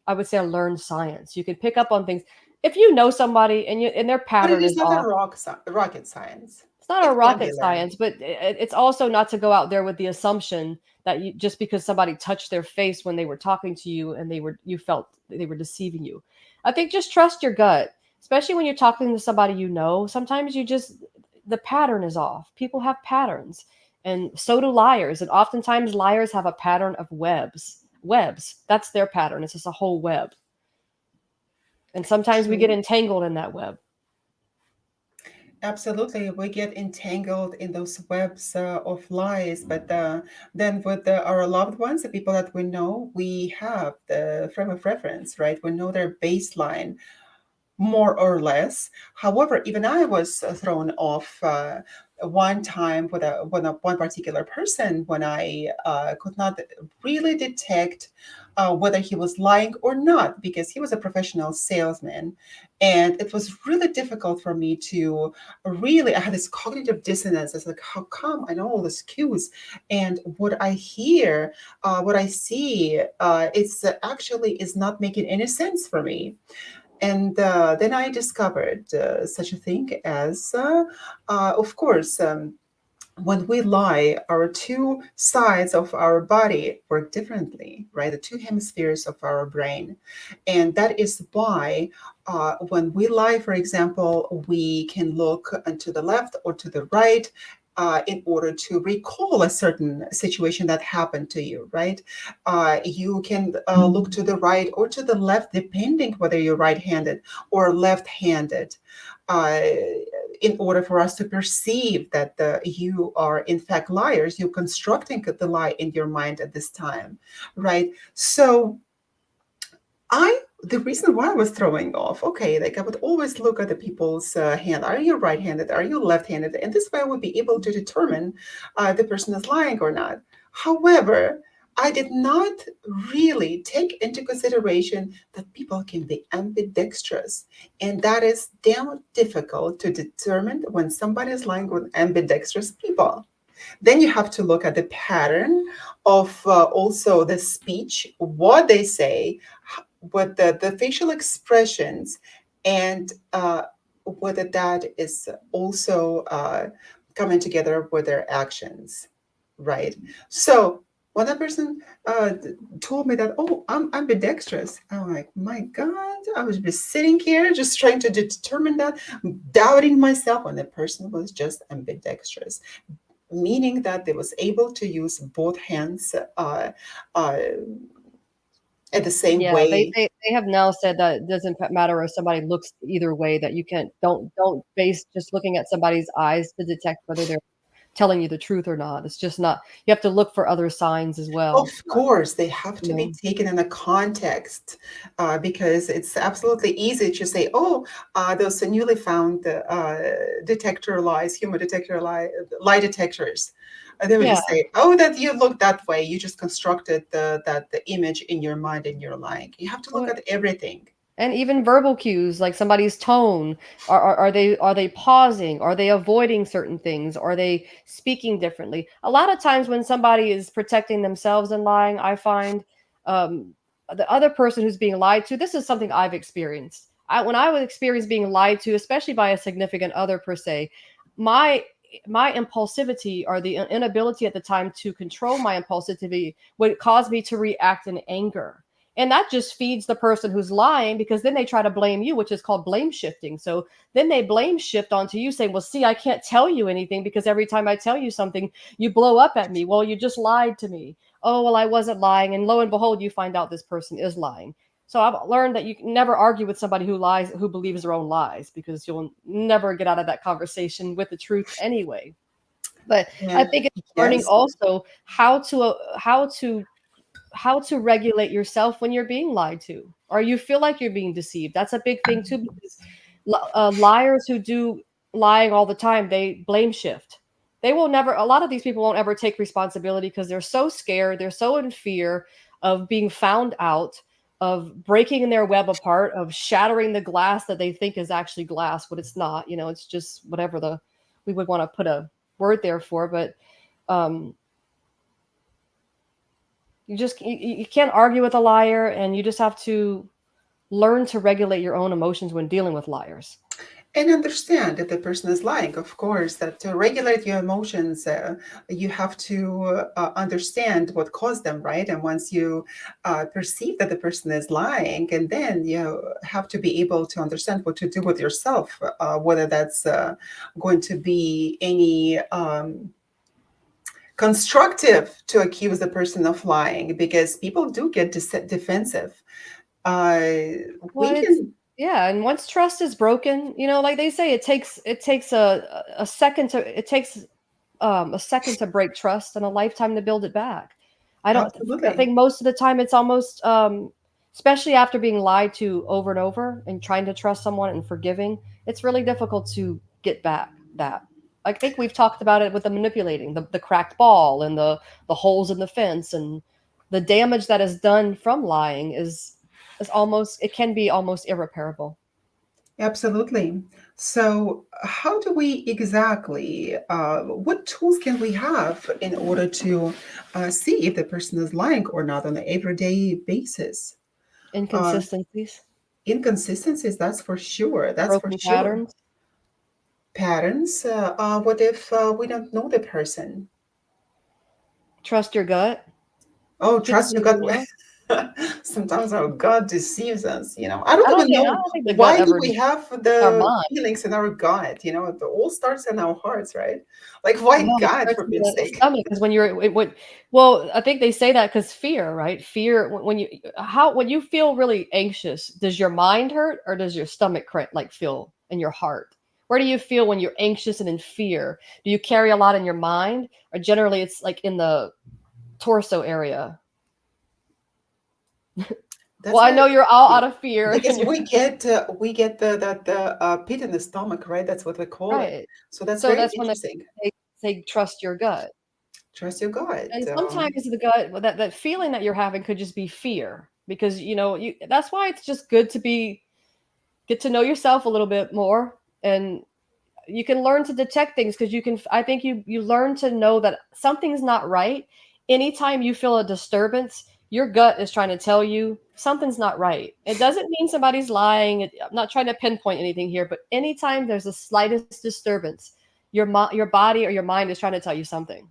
I would say, a learned science. You can pick up on things if you know somebody and their But it pattern is is not a off. rocket science. It's not a It can be rocket learned. science, but it's also not to go out there with the assumption that you, just because somebody touched their face when they were talking to you and you felt they were deceiving you. I think just trust your gut, especially when you're talking to somebody you know. Sometimes the pattern is off. People have patterns, and so do liars. And oftentimes liars have a pattern of webs. That's their pattern. It's just a whole web. And sometimes we get True. entangled in that web. Absolutely, we get entangled in those webs of lies. But then, with our loved ones, the people that we know, we have the frame of reference, right? We know their baseline more or less. However, even I was thrown off one time with one particular person when I could not really detect whether he was lying or not, because he was a professional salesman. And it was really difficult for me to really, I had this cognitive dissonance. It's like, how come I know all these cues? And what I hear, what I see, it's actually is not making any sense for me. And then I discovered such a thing as, of course, when we lie, our two sides of our body work differently, right? The two hemispheres of our brain. And that is why when we lie, for example, we can look to the left or to the right. In order to recall a certain situation that happened to you, right? You can look to the right or to the left, depending whether you're right-handed or left-handed. Uh, in order for us to perceive that you are in fact liars, you're constructing the lie in your mind at this time, right? So the reason why I was throwing off, okay, like I would always look at the people's hand. Are you right-handed? Are you left-handed? And this way I would be able to determine the person is lying or not. However, I did not really take into consideration that people can be ambidextrous. And that is damn difficult to determine when somebody is lying with ambidextrous people. Then you have to look at the pattern of also the speech, what they say, what the facial expressions, and whether that is also coming together with their actions, right? So when that person told me that, oh, I'm ambidextrous, I'm like, my God, I was just sitting here just trying to determine that, doubting myself when the person was just ambidextrous, meaning that they was able to use both hands uh, at the same Yeah, way. they have now said that it doesn't matter if somebody looks either way, that you can't don't base just looking at somebody's eyes to detect whether they're telling you the truth or not. It's just not, you have to look for other signs as Of well. course, they have You to be know. taken in a context because it's absolutely easy to say, oh, those newly found detector lies, human detector lie detectors. They would Yeah. just say, oh, that you look that way. You just constructed the image in your mind and you're lying. You have to look Well, at everything. and even verbal cues like somebody's tone, are they pausing, are they avoiding certain things, are they speaking differently? A lot of times when somebody is protecting themselves and lying, I find um, the other person who's being lied to, this is something I've experienced. When I would experience being lied to, especially by a significant other per se, my my impulsivity, or the inability at the time to control my impulsivity, would cause me to react in anger, and that just feeds the person who's lying, because then they try to blame you, which is called blame shifting. So then they blame shift onto you, saying, well, see, I can't tell you anything because every time I tell you something, you blow up at me. Well, you just lied to me. Oh, well, I wasn't lying. And lo and behold, you find out this person is lying. So I've learned that you can never argue with somebody who lies, who believes their own lies, because you'll never get out of that conversation with the truth anyway. But I Yeah. think it's learning Yes. also how to regulate yourself when you're being lied to, or you feel like you're being deceived. That's a big thing too, because liars who do lying all the time, they blame shift. They will never, a lot of these people won't ever take responsibility because they're so scared, they're so in fear of being found out, of breaking their web apart, of shattering the glass that they think is actually glass, but it's not. It's just whatever the we would want to put a word there for. But um you can't argue with a liar, and you just have to learn to regulate your own emotions when dealing with liars. And understand that the person is lying. Of course, that to regulate your emotions, you have to understand what caused them, right? And once you perceive that the person is lying, and then you have to be able to understand what to do with yourself, whether that's going to be any constructive to accuse the person of lying because people do get defensive. Uh, Well, we it's can yeah, and once trust is broken, like they say, it takes a second to it takes a second to break trust and a lifetime to build it back. I absolutely. think most of the time it's almost, especially after being lied to over and over and trying to trust someone and forgiving, it's really difficult to get back that. I think we've talked about it with the manipulating, the cracked ball and the holes in the fence, and the damage that is done from lying is almost, it can be almost irreparable. Absolutely. So, how do we exactly, what tools can we have in order to see if the person is lying or not on an everyday basis? Uh, Inconsistencies, Inconsistencies, that's for sure. That's for broken sure. patterns. Patterns, what if we don't know the person? Trust your gut. Oh, Feel trust your what you gut. know. Sometimes our gut deceives us. I I don't don't even think I know don't think the gut why do ever we have our the mind. feelings in our gut. It all starts in our hearts, right? Like, why No, it gut, starts for in Pete's the sake? stomach because when you're it would well, I think they say that because fear, right? Fear when you how when you feel really anxious, does your mind hurt or does your stomach like feel in your heart? Where do you feel when you're anxious and in fear? Do you carry a lot in your mind, or generally it's like in the torso area? Well, That's I very know you're all out interesting of fear because and you're we get the pit in the stomach, right? That's what we call it. right. So that's So very that's when interesting. they say trust your gut. Trust your gut. And sometimes the gut, well, that feeling that you're having could just be fear because that's why it's just good to get to know yourself a little bit more, and you can learn to detect things because I think you learn to know that something's not right. Anytime you feel a disturbance, your gut is trying to tell you something's not right. It doesn't mean somebody's lying. I'm not trying to pinpoint anything here, but anytime there's the slightest disturbance, your body or your mind is trying to tell you something.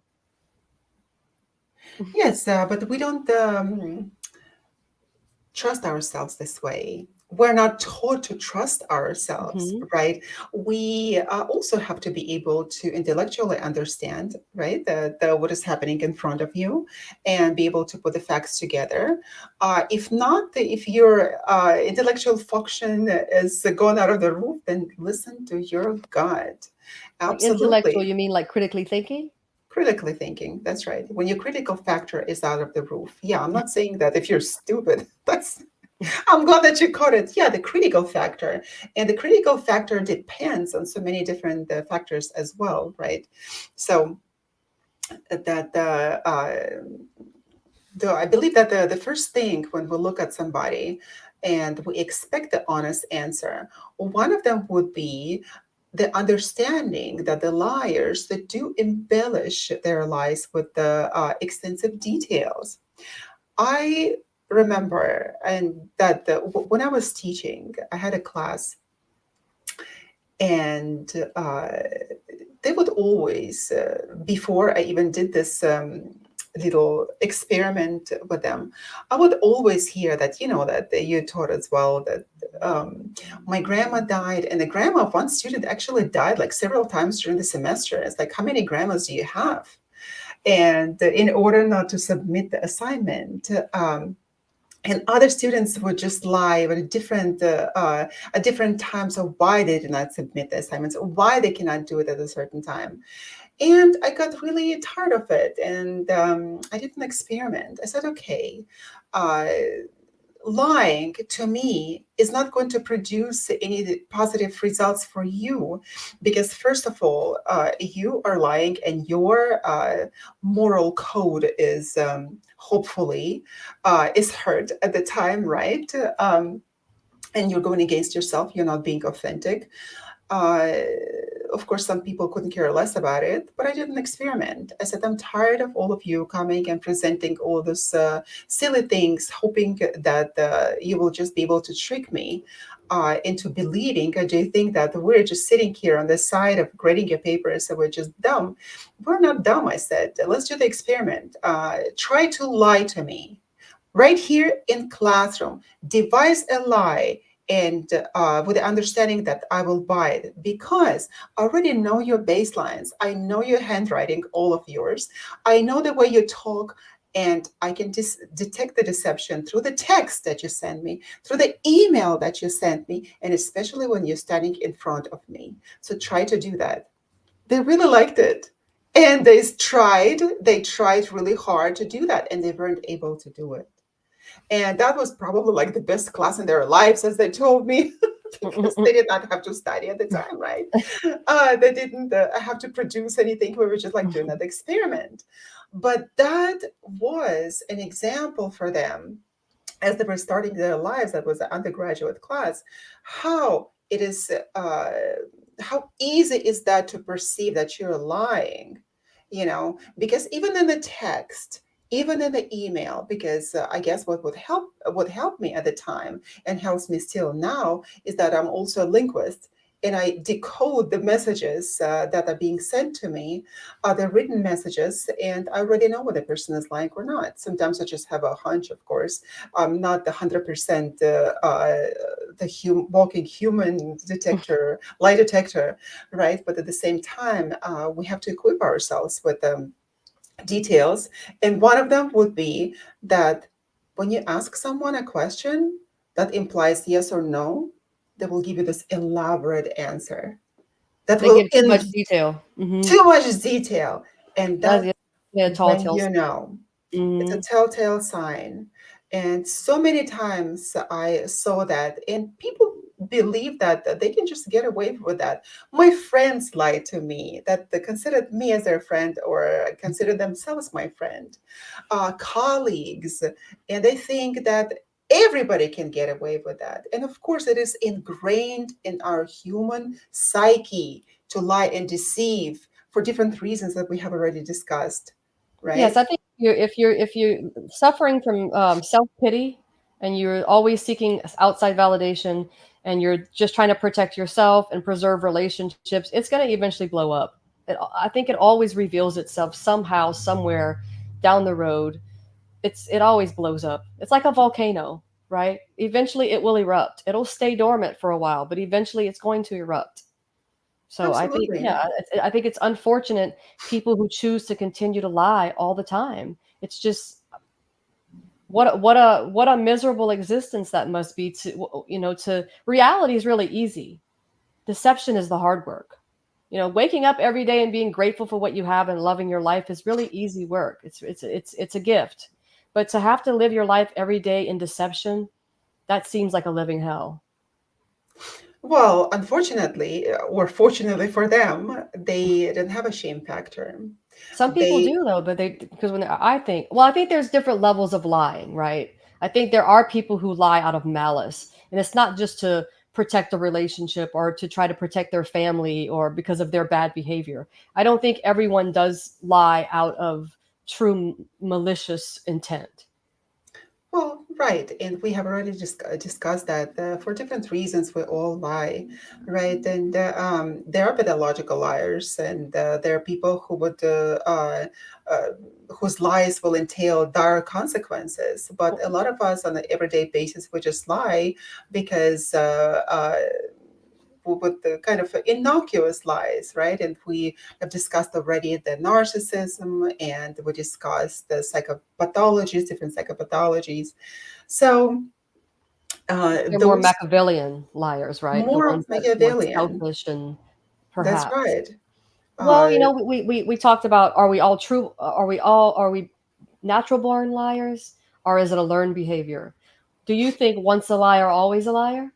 Yes, but we don't trust ourselves this way. We're not taught to trust ourselves, Hmm. right? We also have to be able to intellectually understand, right, what is happening in front of you and be able to put the facts together. If not, if your intellectual function is gone out of the roof, then listen to your gut. Like intellectual, Absolutely. you mean like critically thinking? Critically thinking, that's right. When your critical factor is out of the roof. Yeah, I'm not saying that if you're stupid. That's I'm glad that you caught it. Yeah, the critical factor. And the critical factor depends on so many different factors as well, right? So that I believe that the first thing when we look at somebody and we expect the honest answer, one of them would be the understanding that the liars that do embellish their lies with the extensive details. I remember and that when I was teaching, I had a class, and they would always, before I even did this little experiment with them, I would always hear that, that you taught as well, that my grandma died, and the grandma of one student actually died like several times during the semester. It's like, how many grandmas do you have? And in order not to submit the assignment, and other students would just lie at different times of why they did not submit the assignments, or why they cannot do it at a certain time. And I got really tired of it, and I did an experiment. I said, okay, uh, lying to me is not going to produce any positive results for you, because first of all, you are lying, and your moral code is hopefully is hurt at the time, right? And you're going against yourself, you're not being authentic. uh, of course, some people couldn't care less about it, but I did an experiment. I said, I'm tired of all of you coming and presenting all this silly things, hoping that you will just be able to trick me into believing. Do you think that we're just sitting here on the side of grading your papers, so we're just dumb? We're not dumb, I said. Let's do the experiment. Try to lie to me right here in classroom. Devise a lie and with the understanding that I will buy it because I already know your baselines. I know your handwriting, all of yours. I know the way you talk, and I can detect the deception through the text that you send me, through the email that you sent me, and especially when you're standing in front of me. So try to do that. They really liked it. And they tried really hard to do that, and they weren't able to do it. And that was probably like the best class in their lives, as they told me, because they did not have to study at the time, right? They didn't have to produce anything. We were just like doing that experiment. But that was an example for them as they were starting their lives. That was an undergraduate class. How it is, how easy is that to perceive that you're lying, because even in the text, even in the email, because I guess what would help me at the time and helps me still now is that I'm also a linguist, and I decode the messages that are being sent to me, the written messages, and I already know what the person is like or not. Sometimes I just have a hunch, of course. I'm not the 100% the walking human detector, lie detector, right? But at the same time, we have to equip ourselves with details. And one of them would be that when you ask someone a question that implies yes or no, they will give you this elaborate answer that They will give too in much detail. too much detail. And That's that's yeah, tall when tales. you know it's a Hmm. telltale sign. And so many times I saw that, and people believe that they can just get away with that. My friends lied to me that they considered me as their friend or considered themselves my friend, colleagues, and they think that everybody can get away with that. And of course, it is ingrained in our human psyche to lie and deceive for different reasons that we have already discussed, Yes, right? I think if you're suffering from self pity and you're always seeking outside validation and you're just trying to protect yourself and preserve relationships, it's going to eventually blow up. I think it always reveals itself somehow, somewhere down the road. It always blows up. It's like a volcano, right? Eventually, it will erupt. It'll stay dormant for a while, but eventually, it's going to erupt. So I think, Absolutely. yeah, I think it's unfortunate people who choose to continue to lie all the time. It's just what a miserable existence that must be to reality is really easy. Deception is the hard work. Waking up every day and being grateful for what you have and loving your life is really easy work. It's a gift. But to have to live your life every day in deception, that seems like a living hell. Well, unfortunately, or fortunately for them, they didn't have a shame factor. Some people They, do though, but they because I think there's different levels of lying, right? I think there are people who lie out of malice, and it's not just to protect a relationship or to try to protect their family or because of their bad behavior. I don't think everyone does lie out of true malicious intent. well, right. And we have already discussed that for different reasons we all lie, right? And there are pathological liars, and there are people uh, whose lies will entail dire consequences. But a lot of us on an everyday basis, we just lie because with the kind of innocuous lies, right? And we have discussed already the narcissism, and we discussed the psychopathologies, different psychopathologies. So They're more those Machiavellian liars, right? The more ones that more Machiavellian. selfish and That's perhaps. right. Well, Uh, we talked about, are we all true? Are we natural born liars, or is it a learned behavior? Do you think once a liar, always a liar?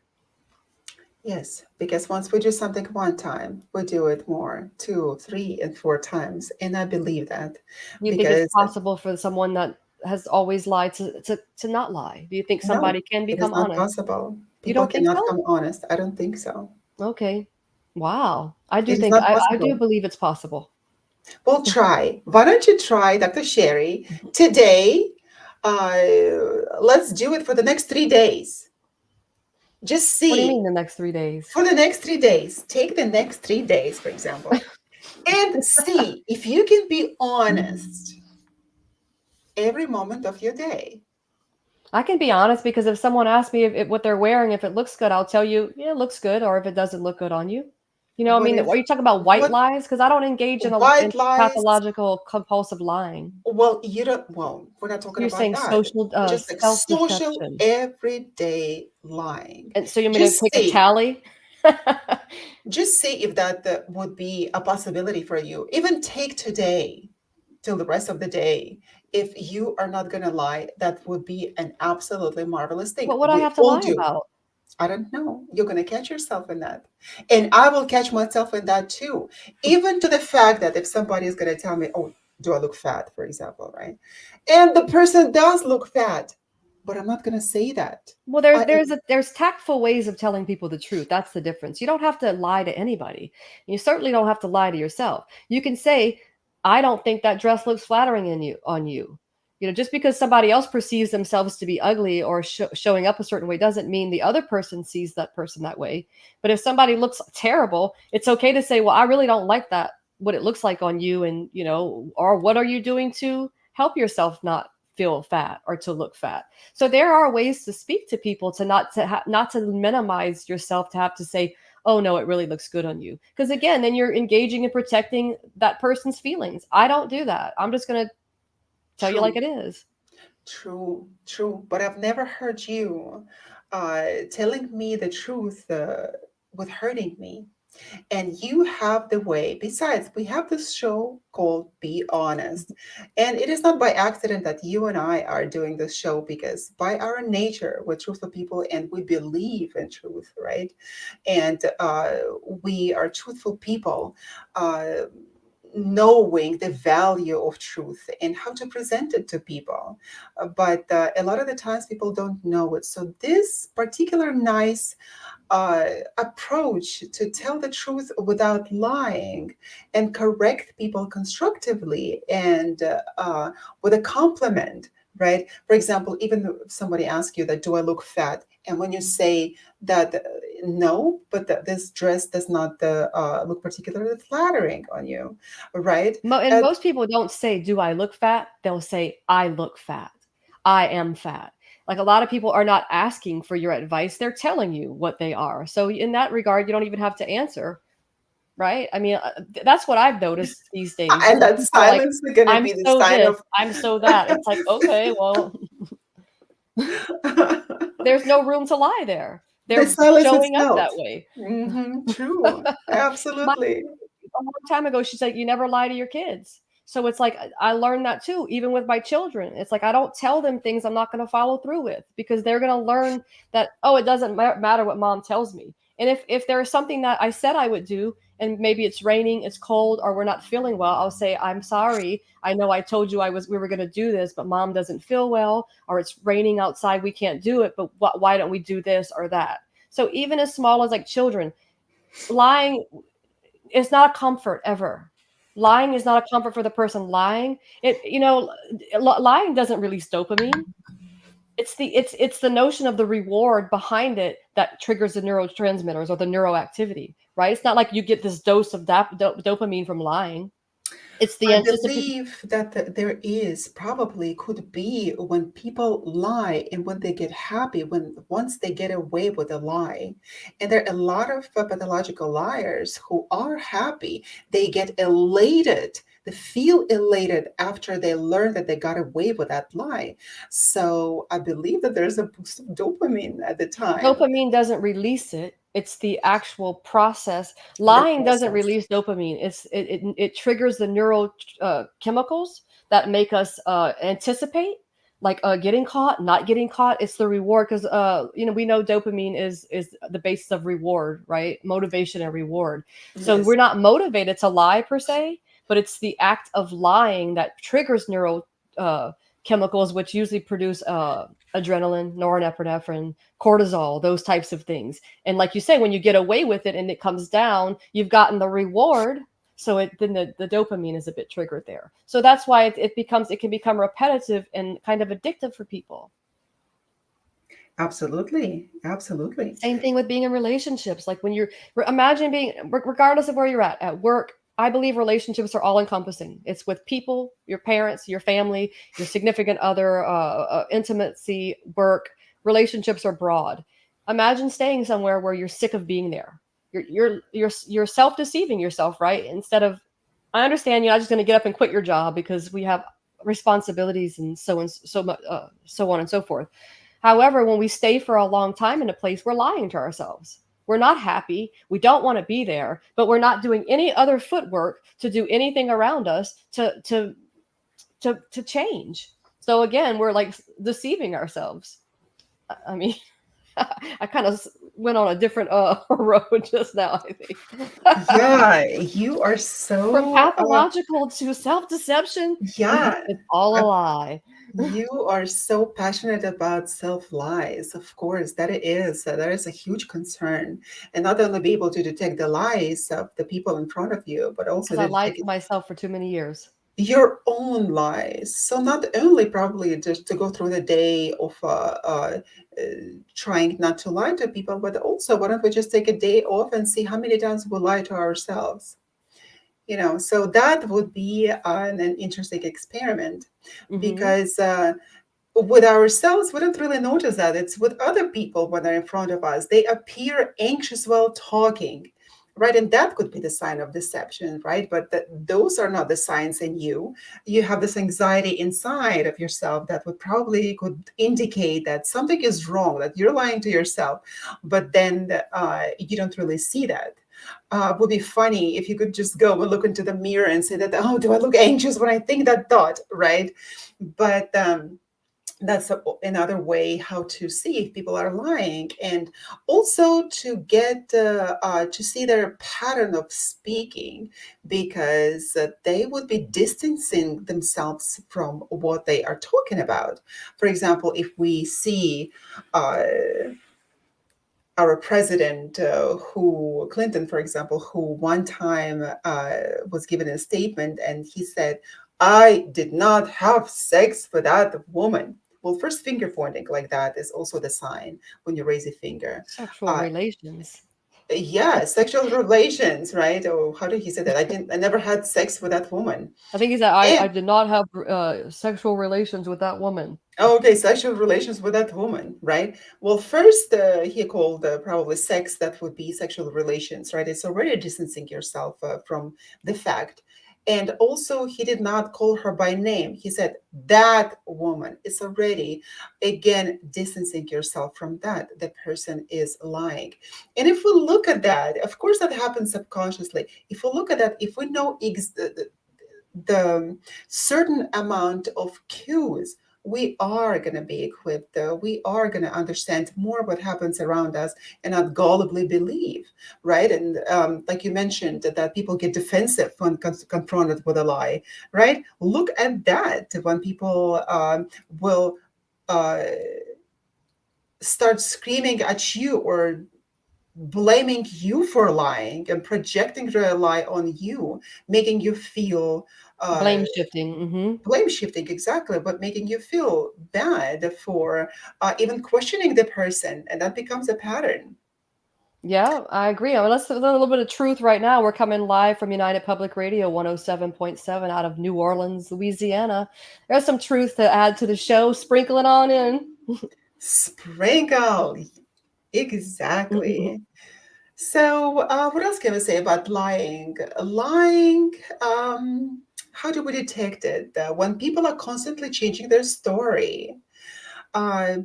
yes, because once we do something one time, we do it more, two, three, and four times. And I believe that Do you think it's because possible for someone that has always lied to not lie? Do you think no, somebody can it is become not honest? possible. You People don't think cannot so? come honest. I don't think so. Okay. Wow. I do It is think not I do possible. believe it's possible. Well, try. Why don't you try, Dr. Sherry, today? Let's do it for the next 3 days. Just What do you mean see the next 3 days? for the next 3 days. Take the next 3 days, for example, and see if you can be honest every moment of your day. I can be honest because if someone asks me if what they're wearing, if it looks good, I'll tell you, yeah, it looks good, or if it doesn't look good on you. You know, I What mean, if are you talking about white what lies? Because I don't engage in white lies? pathological compulsive lying. Well, you don't, well, we're not talking You're about saying that. social Just like self social, deception, everyday lying. and so you want me to Just take a see, tally? just see if that would be a possibility for you. Even take today till the rest of the day. If you are not going to lie, that would be an absolutely marvelous thing. What would I We have to all lie do. about? I don't know. You're going to catch yourself in that. And I will catch myself in that too. Even to the fact that if somebody is going to tell me, oh, do I look fat, for example, right? And the person does look fat, but I'm not going to say that. Well, I am there's tactful ways of telling people the truth. That's the difference. You don't have to lie to anybody. You certainly don't have to lie to yourself. You can say, "I don't think that dress looks flattering in you on you." You know, just because somebody else perceives themselves to be ugly or showing up a certain way doesn't mean the other person sees that person that way. But if somebody looks terrible, it's okay to say, "Well, I really don't like that what it looks like on you," and you know, or what are you doing to help yourself not feel fat or to look fat? So there are ways to speak to people to not to minimize yourself to have to say, "Oh no, it really looks good on you." Because again, then you're engaging in protecting that person's feelings. I don't do that. I'm just going to tell you like true, it is. true, true. But I've never heard you telling me the truth with hurting me. And you have the way. Besides, we have this show called Be Honest. And it is not by accident that you and I are doing this show, because by our nature, we're truthful people and we believe in truth, right? And we are truthful people. Knowing the value of truth and how to present it to people. But a lot of the times people don't know it. So, this particular nice approach to tell the truth without lying and correct people constructively and with a compliment, right? For example, even if somebody asks you that, do I look fat? And when you say that, no, but that this dress does not look particularly flattering on you, right? And Uh, most people don't say, "Do I look fat?" They'll say, "I look fat. I am fat." Like a lot of people are not asking for your advice, they're telling you what they are. So in that regard, you don't even have to answer. Right? I mean, that's what I've noticed these days is and that that people are like, silence is going to "I'm be the so sign this, of I'm so that." It's like, okay, well, there's no room to lie there. the They're silence showing up itself. that way. True, My absolutely. a long time ago, she said, "You never lie to your kids." So it's like I learned that too, even with my children. It's like I don't tell them things I'm not going to follow through with because they're going to learn that, oh, it doesn't matter what mom tells me. And if there is something that I said I would do, and maybe it's raining, it's cold, or we're not feeling well, I'll say, "I'm sorry. I know I told you we were going to do this, but mom doesn't feel well, or it's raining outside, we can't do it. But why don't we do this or that?" So even as small as like children, lying is not a comfort ever. Lying is not a comfort for the person lying. Lying doesn't release dopamine. It's the notion of the reward behind it that triggers the neurotransmitters or the neuroactivity, right? It's not like you get this dose of dopamine from lying. It's the I anticipation. believe that there is probably could be when people lie and when they get happy, when once they get away with a lie. And there are a lot of pathological liars who are happy. They get elated. They feel elated after they learn that they got away with that lie. So I believe that there's a boost of dopamine at the time, Dopamine doesn't release it. It's the actual process. the Lying doesn't process. release dopamine. It triggers the neural chemicals that make us anticipate, like getting caught, not getting caught. It's the reward because we know dopamine is the basis of reward, right? Motivation and reward. So Yes. we're not motivated to lie per se, but it's the act of lying that triggers neural chemicals, which usually produce adrenaline, norepinephrine, cortisol, those types of things. And like you say, when you get away with it and it comes down, you've gotten the reward. So then the dopamine is a bit triggered there. So that's why it can become repetitive and kind of addictive for people. Absolutely. Absolutely. Same thing with being in relationships. Like when you're imagine being regardless of where you're at work, I believe relationships are all encompassing. It's with people, your parents, your family, your significant other, intimacy, work. Relationships are broad. Imagine staying somewhere where you're sick of being there. You're self deceiving yourself, right? Instead of, I understand you're not just going to get up and quit your job because we have responsibilities and so much, so on and so forth. However, when we stay for a long time in a place, we're lying to ourselves. We're not happy. We don't want to be there, but we're not doing any other footwork to do anything around us to change. So again, we're like deceiving ourselves. I mean, I kind of went on a different road just now, I think. Yeah, you are From so pathological to self-deception, yeah, it's all a uh, lie. you are so passionate about self-lies. Of course, that is a huge concern. And not only be able to detect the lies of the people in front of you, but also Because I to lied detect to myself for too many years. your own lies. So not only probably just to go through the day of trying not to lie to people, but also why don't we just take a day off and see how many times we lie to ourselves? So that would be an interesting experiment Hmm. because with ourselves, we don't really notice that. It's with other people when they're in front of us. They appear anxious while talking, right? And that could be the sign of deception, right? But those are not the signs in you. You have this anxiety inside of yourself that would probably could indicate that something is wrong, that you're lying to yourself, but then you don't really see that. Would be funny if you could just go and look into the mirror and say that, oh, do I look anxious when I think that thought, right? But that's another way how to see if people are lying, and also to get to see their pattern of speaking, because they would be distancing themselves from what they are talking about. For example, if we see uh, our president, who Clinton, for example, who one time was given a statement and he said, "I did not have sex with that woman." Well, first, finger pointing like that is also the sign when you raise a finger. Sexual Uh, relations. yeah, sexual relations, right? Or how did he say that? I never had sex with that woman. I think he said, I And did not have sexual relations with that woman. oh, okay, sexual relations with that woman, right? Well, first, he called probably sex, that would be sexual relations, right? It's already distancing yourself from the fact. And also, he did not call her by name. He said, that woman. It's already, again, distancing yourself from that. The person is lying. And if we look at that, of course, that happens subconsciously. If we look at that, if we know the certain amount of cues, we are going to be equipped, we are going to understand more what happens around us and not gullibly believe, right? And like you mentioned, that people get defensive when confronted with a lie, right? Look at that when people will uh, start screaming at you or blaming you for lying and projecting the lie on you, making you feel uh, Blame shifting. Hmm. blame shifting, exactly, but making you feel bad for even questioning the person, and that becomes a pattern. Yeah, I agree. I mean, let's learn a little bit of truth right now. We're coming live from United Public Radio 107.7 out of New Orleans, Louisiana. There's some truth to add to the show. Sprinkle it on in. Sprinkle, exactly. So, what else can we say about lying? Lying, how do we detect it? When people are constantly changing their story,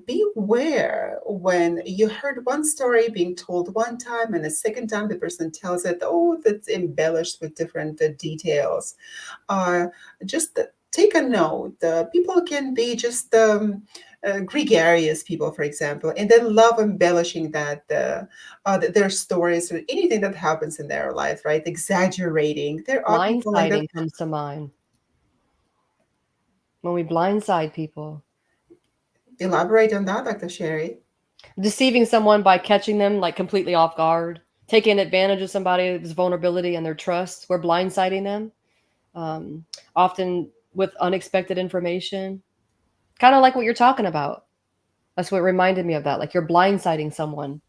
beware when you heard one story being told one time and a second time the person tells it, oh, that's embellished with different details. Just take a note. People can be just gregarious people, for example, and they love embellishing their stories or anything that happens in their life, right? Exaggerating. There are people like that. Blindsiding comes to mind when we blindside people. Elaborate on that, Dr. Sherry. Deceiving someone by catching them like completely off guard, taking advantage of somebody's vulnerability and their trust. We're blindsiding them, um, often with unexpected information, kind of like what you're talking about. That's what reminded me of that. Like you're blindsiding someone.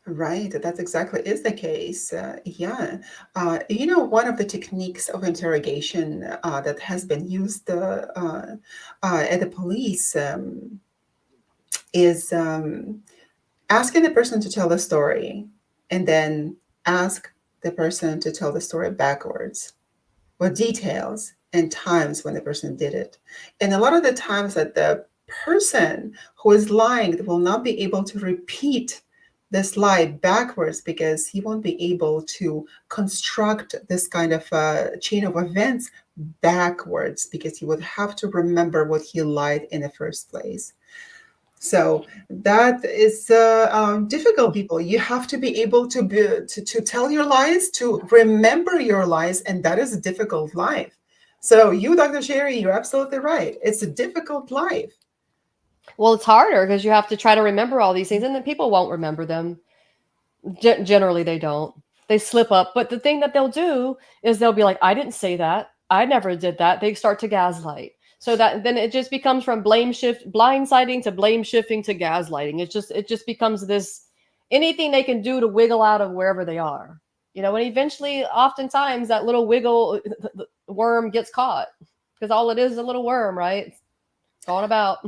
Right, that's exactly is the case. Yeah, one of the techniques of interrogation that has been used at the police is asking the person to tell the story, and then ask the person to tell the story backwards, with details and times when the person did it. And a lot of the times that the person who is lying will not be able to repeat this lie backwards because he won't be able to construct this kind of chain of events backwards because he would have to remember what he lied in the first place. So that is difficult, people. You have to be able to tell your lies, to remember your lies, and that is a difficult life. So you, Dr. Sherry, you're absolutely right. It's a difficult life. Well, it's harder because you have to try to remember all these things, and then people won't remember them. Generally, they don't. They slip up. But the thing that they'll do is they'll be like, "I didn't say that. I never did that." They start to gaslight. So that then it just becomes from blindsiding to blame shifting to gaslighting. It just becomes this anything they can do to wiggle out of wherever they are. And eventually, oftentimes, that little wiggle worm gets caught because all it is a little worm, right? It's going about.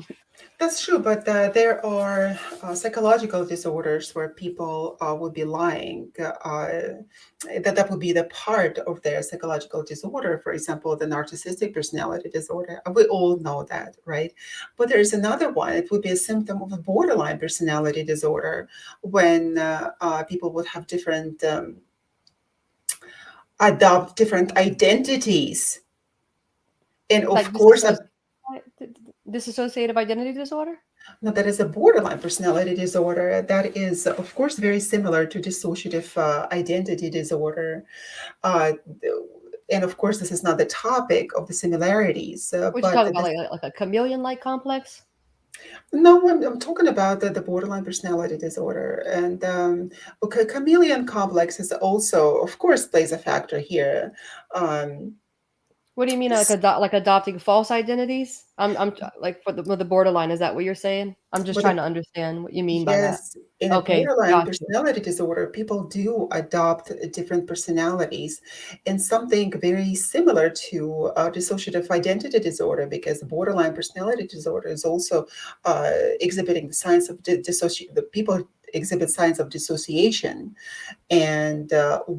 That's true, but there are psychological disorders where people would be lying. That would be the part of their psychological disorder. For example, the narcissistic personality disorder. We all know that, right? But there's another one. It would be a symptom of a borderline personality disorder when people would have adopt different identities, and Like of course, dissociative identity disorder. no, that is a borderline personality disorder. That is, of course, very similar to dissociative identity disorder. Uh, and of course, this is not the topic of the similarities, What you but talking about, like a chameleon-like complex? no, I'm talking about the borderline personality disorder. And okay, chameleon complex is also, of course, plays a factor here. Um, What do you mean, like adopting false identities? I'm like for with the borderline. Is that what you're saying? I'm just but trying to understand what you mean by that. Yes, in a Okay, borderline got you. personality disorder, people do adopt different personalities, and something very similar to dissociative identity disorder, because borderline personality disorder is also exhibiting the signs of dissociation. The people exhibit signs of dissociation, and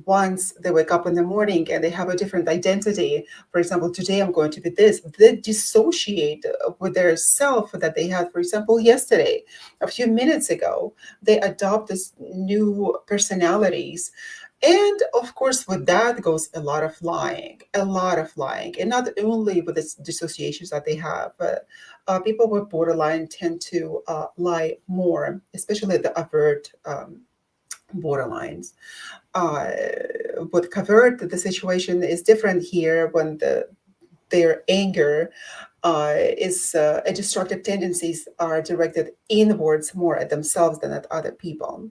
once they wake up in the morning and they have a different identity, for example, today I'm going to be this, they dissociate with their self that they had, for example, yesterday, a few minutes ago. They adopt this new personalities. And of course, with that goes a lot of lying, and not only with the dissociations that they have, but people with borderline tend to lie more, especially the avert borderlines. Uh, with covert, the situation is different here when their anger is and destructive tendencies are directed inwards more at themselves than at other people.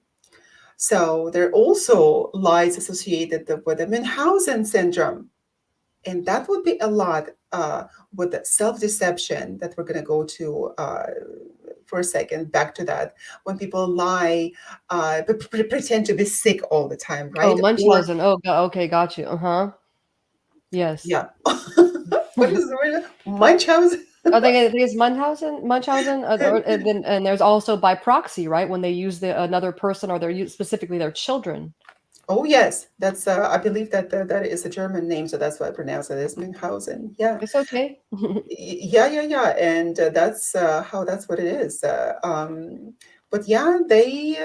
So there are also lies associated with the Munchausen syndrome, and that would be a lot with the self-deception that we're going to go to for a second, back to that. When people lie, pretend to be sick all the time, Oh, right? Or Munchausen. Oh, okay, got you. Uh-huh. Yes. yeah. What is the word? Munchausen? I think it's Munchausen, and there's also by proxy, right? When they use another person or specifically their children. Oh yes, that's I believe that that is a German name, so that's why I pronounce it as Munchausen. Yeah, It's okay. yeah, and that's how that's what it is. But yeah, they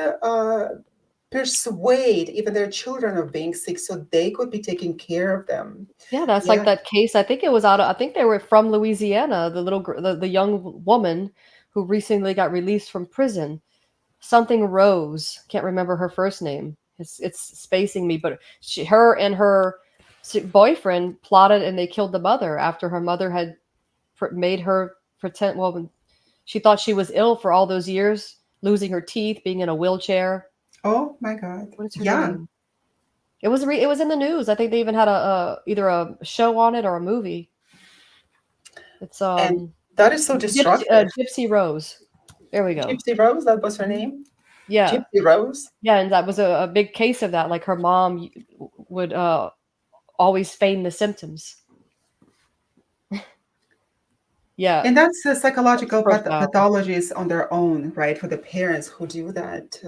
persuade even their children of being sick so they could be taking care of them. Yeah, that's like Yeah. that case. I think it was I think they were from Louisiana, the young woman who recently got released from prison. Something Rose. Can't remember her first name. It's spacing me, but her and her boyfriend plotted and they killed the mother after her mother had made her pretend. Well, she thought she was ill for all those years, losing her teeth, being in a wheelchair. Oh my God. What is her Yeah. name? It was in the news. I think they even had a either a show on it or a movie. It's And that is so destructive. Gypsy Rose. There we go. Gypsy Rose, that was her name. Yeah. Gypsy Rose. Yeah, and that was a big case of that. Like her mom would always feign the symptoms. Yeah, And that's that's psychological profound. pathologies on their own, right? For the parents who do that,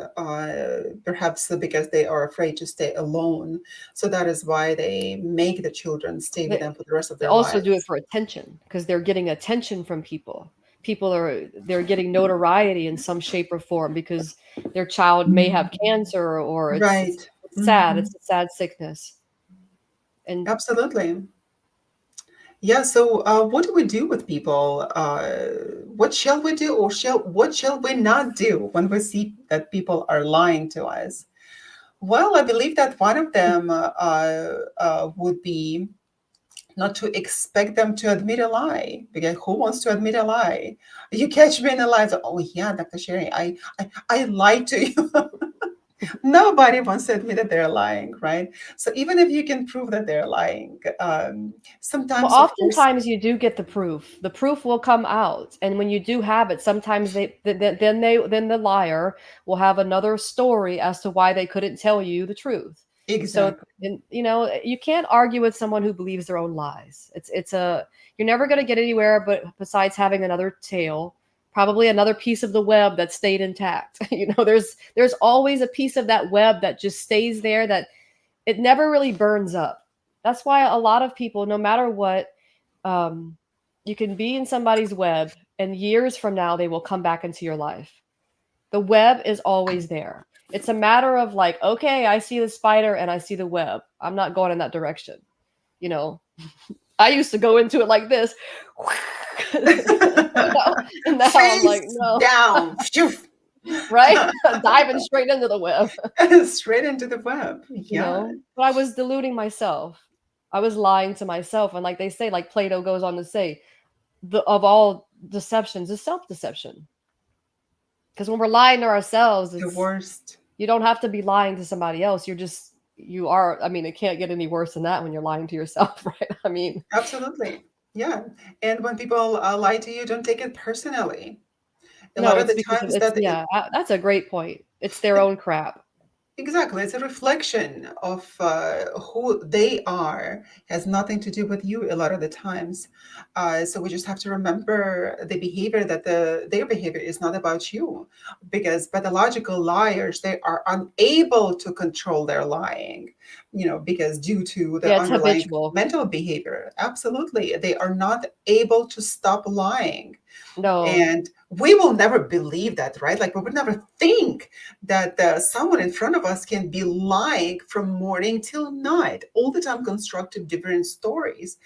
perhaps because they are afraid to stay alone. So that is why they make the children stay with They, them for the rest of they their also do it lives. for attention because they're getting attention from people. They're getting notoriety in some shape or form because their child may have cancer or Right. it's sad. Hmm. It's a sad sickness. And Absolutely. Yeah. So, what do we do with people? What shall we do, or what shall we not do when we see that people are lying to us? Well, I believe that one of them would be not to expect them to admit a lie, because who wants to admit a lie? You catch me in a lie, so, oh yeah, Dr. Sherry, I lied to you. Nobody wants to admit that they're lying, right? So even if you can prove that they're lying, well, sometimes, of course, oftentimes you do get the proof. The proof will come out, and when you do have it, sometimes then the liar will have another story as to why they couldn't tell you the truth. So, exactly. and, you can't argue with someone who believes their own lies. You're never going to get anywhere, but besides having another tail, probably another piece of the web that stayed intact. There's always a piece of that web that just stays there, that it never really burns up. That's why a lot of people, no matter what, um, you can be in somebody's web, and years from now, they will come back into your life. The web is always there. It's a matter of like, okay, I see the spider and I see the web. I'm not going in that direction. You know, I used to go into it like this, and now I'm like, Face no, down. Phew. right? Diving straight into the web. Straight into the web. Yeah. But I was deluding myself. I was lying to myself. And like they say, like Plato goes on to say, of all deceptions is self-deception. Because when we're lying to ourselves, The it's worst. you don't have to be lying to somebody else. You are. I mean, it can't get any worse than that when you're lying to yourself, right? I mean, Absolutely. Yeah. And when people lie to you, don't take it personally. A no, lot of it's the because of times it's that yeah. That's a great point. It's their own crap. exactly, it's a reflection of who they are, has nothing to do with you a lot of the times. So we just have to remember the behavior that their behavior is not about you, because pathological liars, they are unable to control their lying, because due to Yeah, the it's underlying habitual. mental behavior. Absolutely, they are not able to stop lying. No, And we will never believe that, right? Like we would never think that someone in front of us can be lying from morning till night, all the time constructing different stories.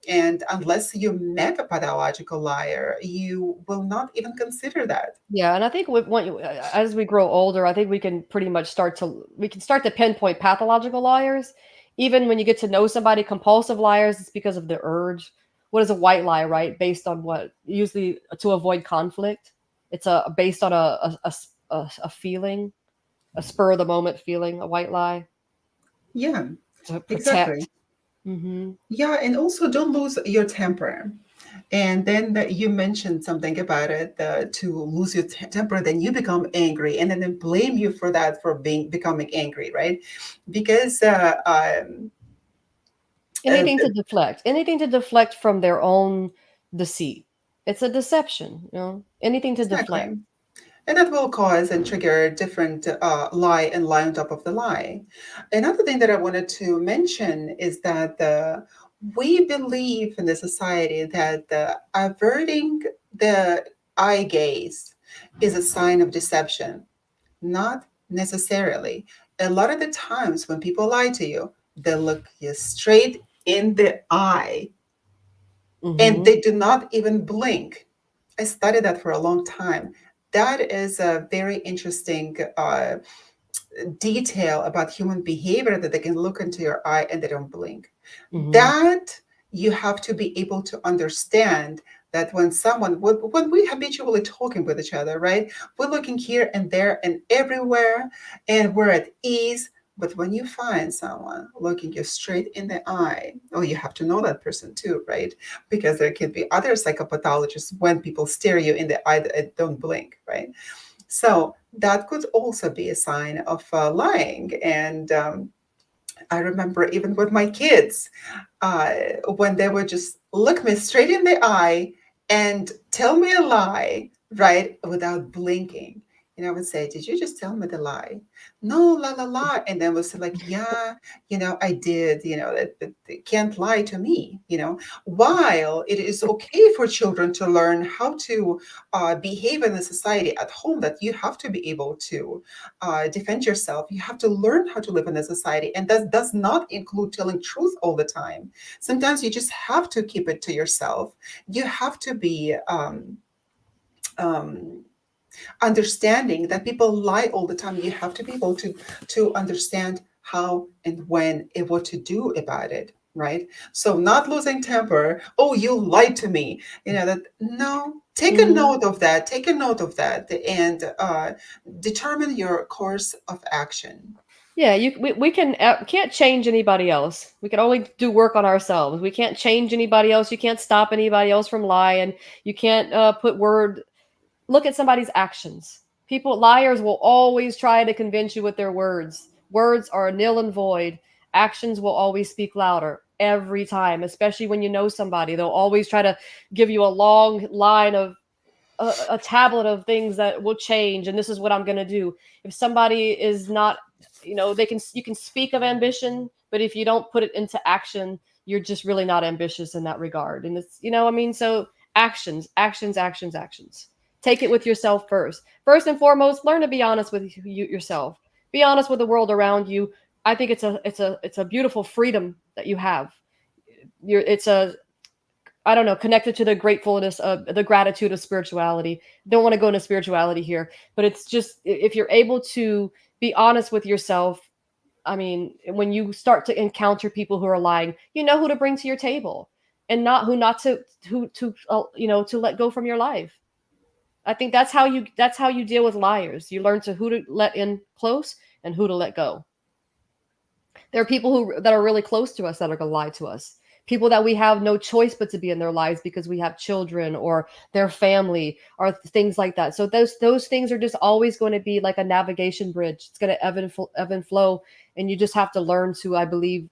And unless you met a pathological liar, you will not even consider that. yeah, and I think as we grow older, I think we can start to pinpoint pathological liars. Even when you get to know somebody, compulsive liars, it's because of the urge. What is a white lie, right? Based on what? Usually to avoid conflict. It's based on a feeling, a spur of the moment feeling. A white lie Yeah, to exactly. protect. Hmm. Yeah, and also don't lose your temper. And then you mentioned something about it, to lose your temper, then you become angry, and then they blame you for that, for becoming angry, right? Because uh, Anything to deflect from their own deceit. It's a deception. Anything to deflect. exactly. And that will cause and trigger different lie and lie on top of the lie. Another thing that I wanted to mention is that we believe in the society that averting the eye gaze is a sign of deception. Not necessarily. A lot of the times when people lie to you, they look you straight in the eye and Hmm. they do not even blink. I studied that for a long time. That is a very interesting detail about human behavior, that they can look into your eye and they don't blink. Hmm. That you have to be able to understand that when we habitually talking with each other, right? We're looking here and there and everywhere, and we're at ease. But when you find someone looking you straight in the eye, oh, you have to know that person too, right? Because there could be other psychopathologists when people stare you in the eye that don't blink, right? So that could also be a sign of lying. And I remember even with my kids, uh, when they would just look me straight in the eye and tell me a lie, right, without blinking. And I would say, "Did you just tell me the lie?" "No, la la la." And then was like, "Yeah, I did. They can't lie to me." While it is okay for children to learn how to behave in a society at home, that you have to be able to defend yourself. You have to learn how to live in a society, and that does not include telling truth all the time. Sometimes you just have to keep it to yourself. You have to be um, understanding that people lie all the time. You have to be able to understand how and when and what to do about it, right? So not losing temper. "Oh, you lied to me." That, no. Take a Hmm. note of that. Take a note of that, and determine your course of action. Yeah, we can't change anybody else. We can only do work on ourselves. We can't change anybody else. You can't stop anybody else from lying. You can't put word look at somebody's actions. People liars will always try to convince you with their words. Words are nil and void. Actions will always speak louder every time, especially when you know somebody. They'll always try to give you a long line of a tablet of things that will change and this is what I'm going to do. If somebody is not, you can speak of ambition, but if you don't put it into action, you're just really not ambitious in that regard. And it's, I mean, so actions, actions, actions, actions. Take it with yourself first. First and foremost, learn to be honest with yourself. Be honest with the world around you. I think it's a beautiful freedom that you have. It's a I don't know, connected to the gratefulness of the gratitude of spirituality. Don't want to go into spirituality here, but it's just if you're able to be honest with yourself. I mean, when you start to encounter people who are lying, you know who to bring to your table, and not to to let go from your life. I think that's how you deal with liars. You learn to who to let in close and who to let go. There are people that are really close to us that are going to lie to us. People that we have no choice but to be in their lives because we have children or their family or things like that. So those things are just always going to be like a navigation bridge. It's going to ebb and flow, and you just have to learn to, I believe,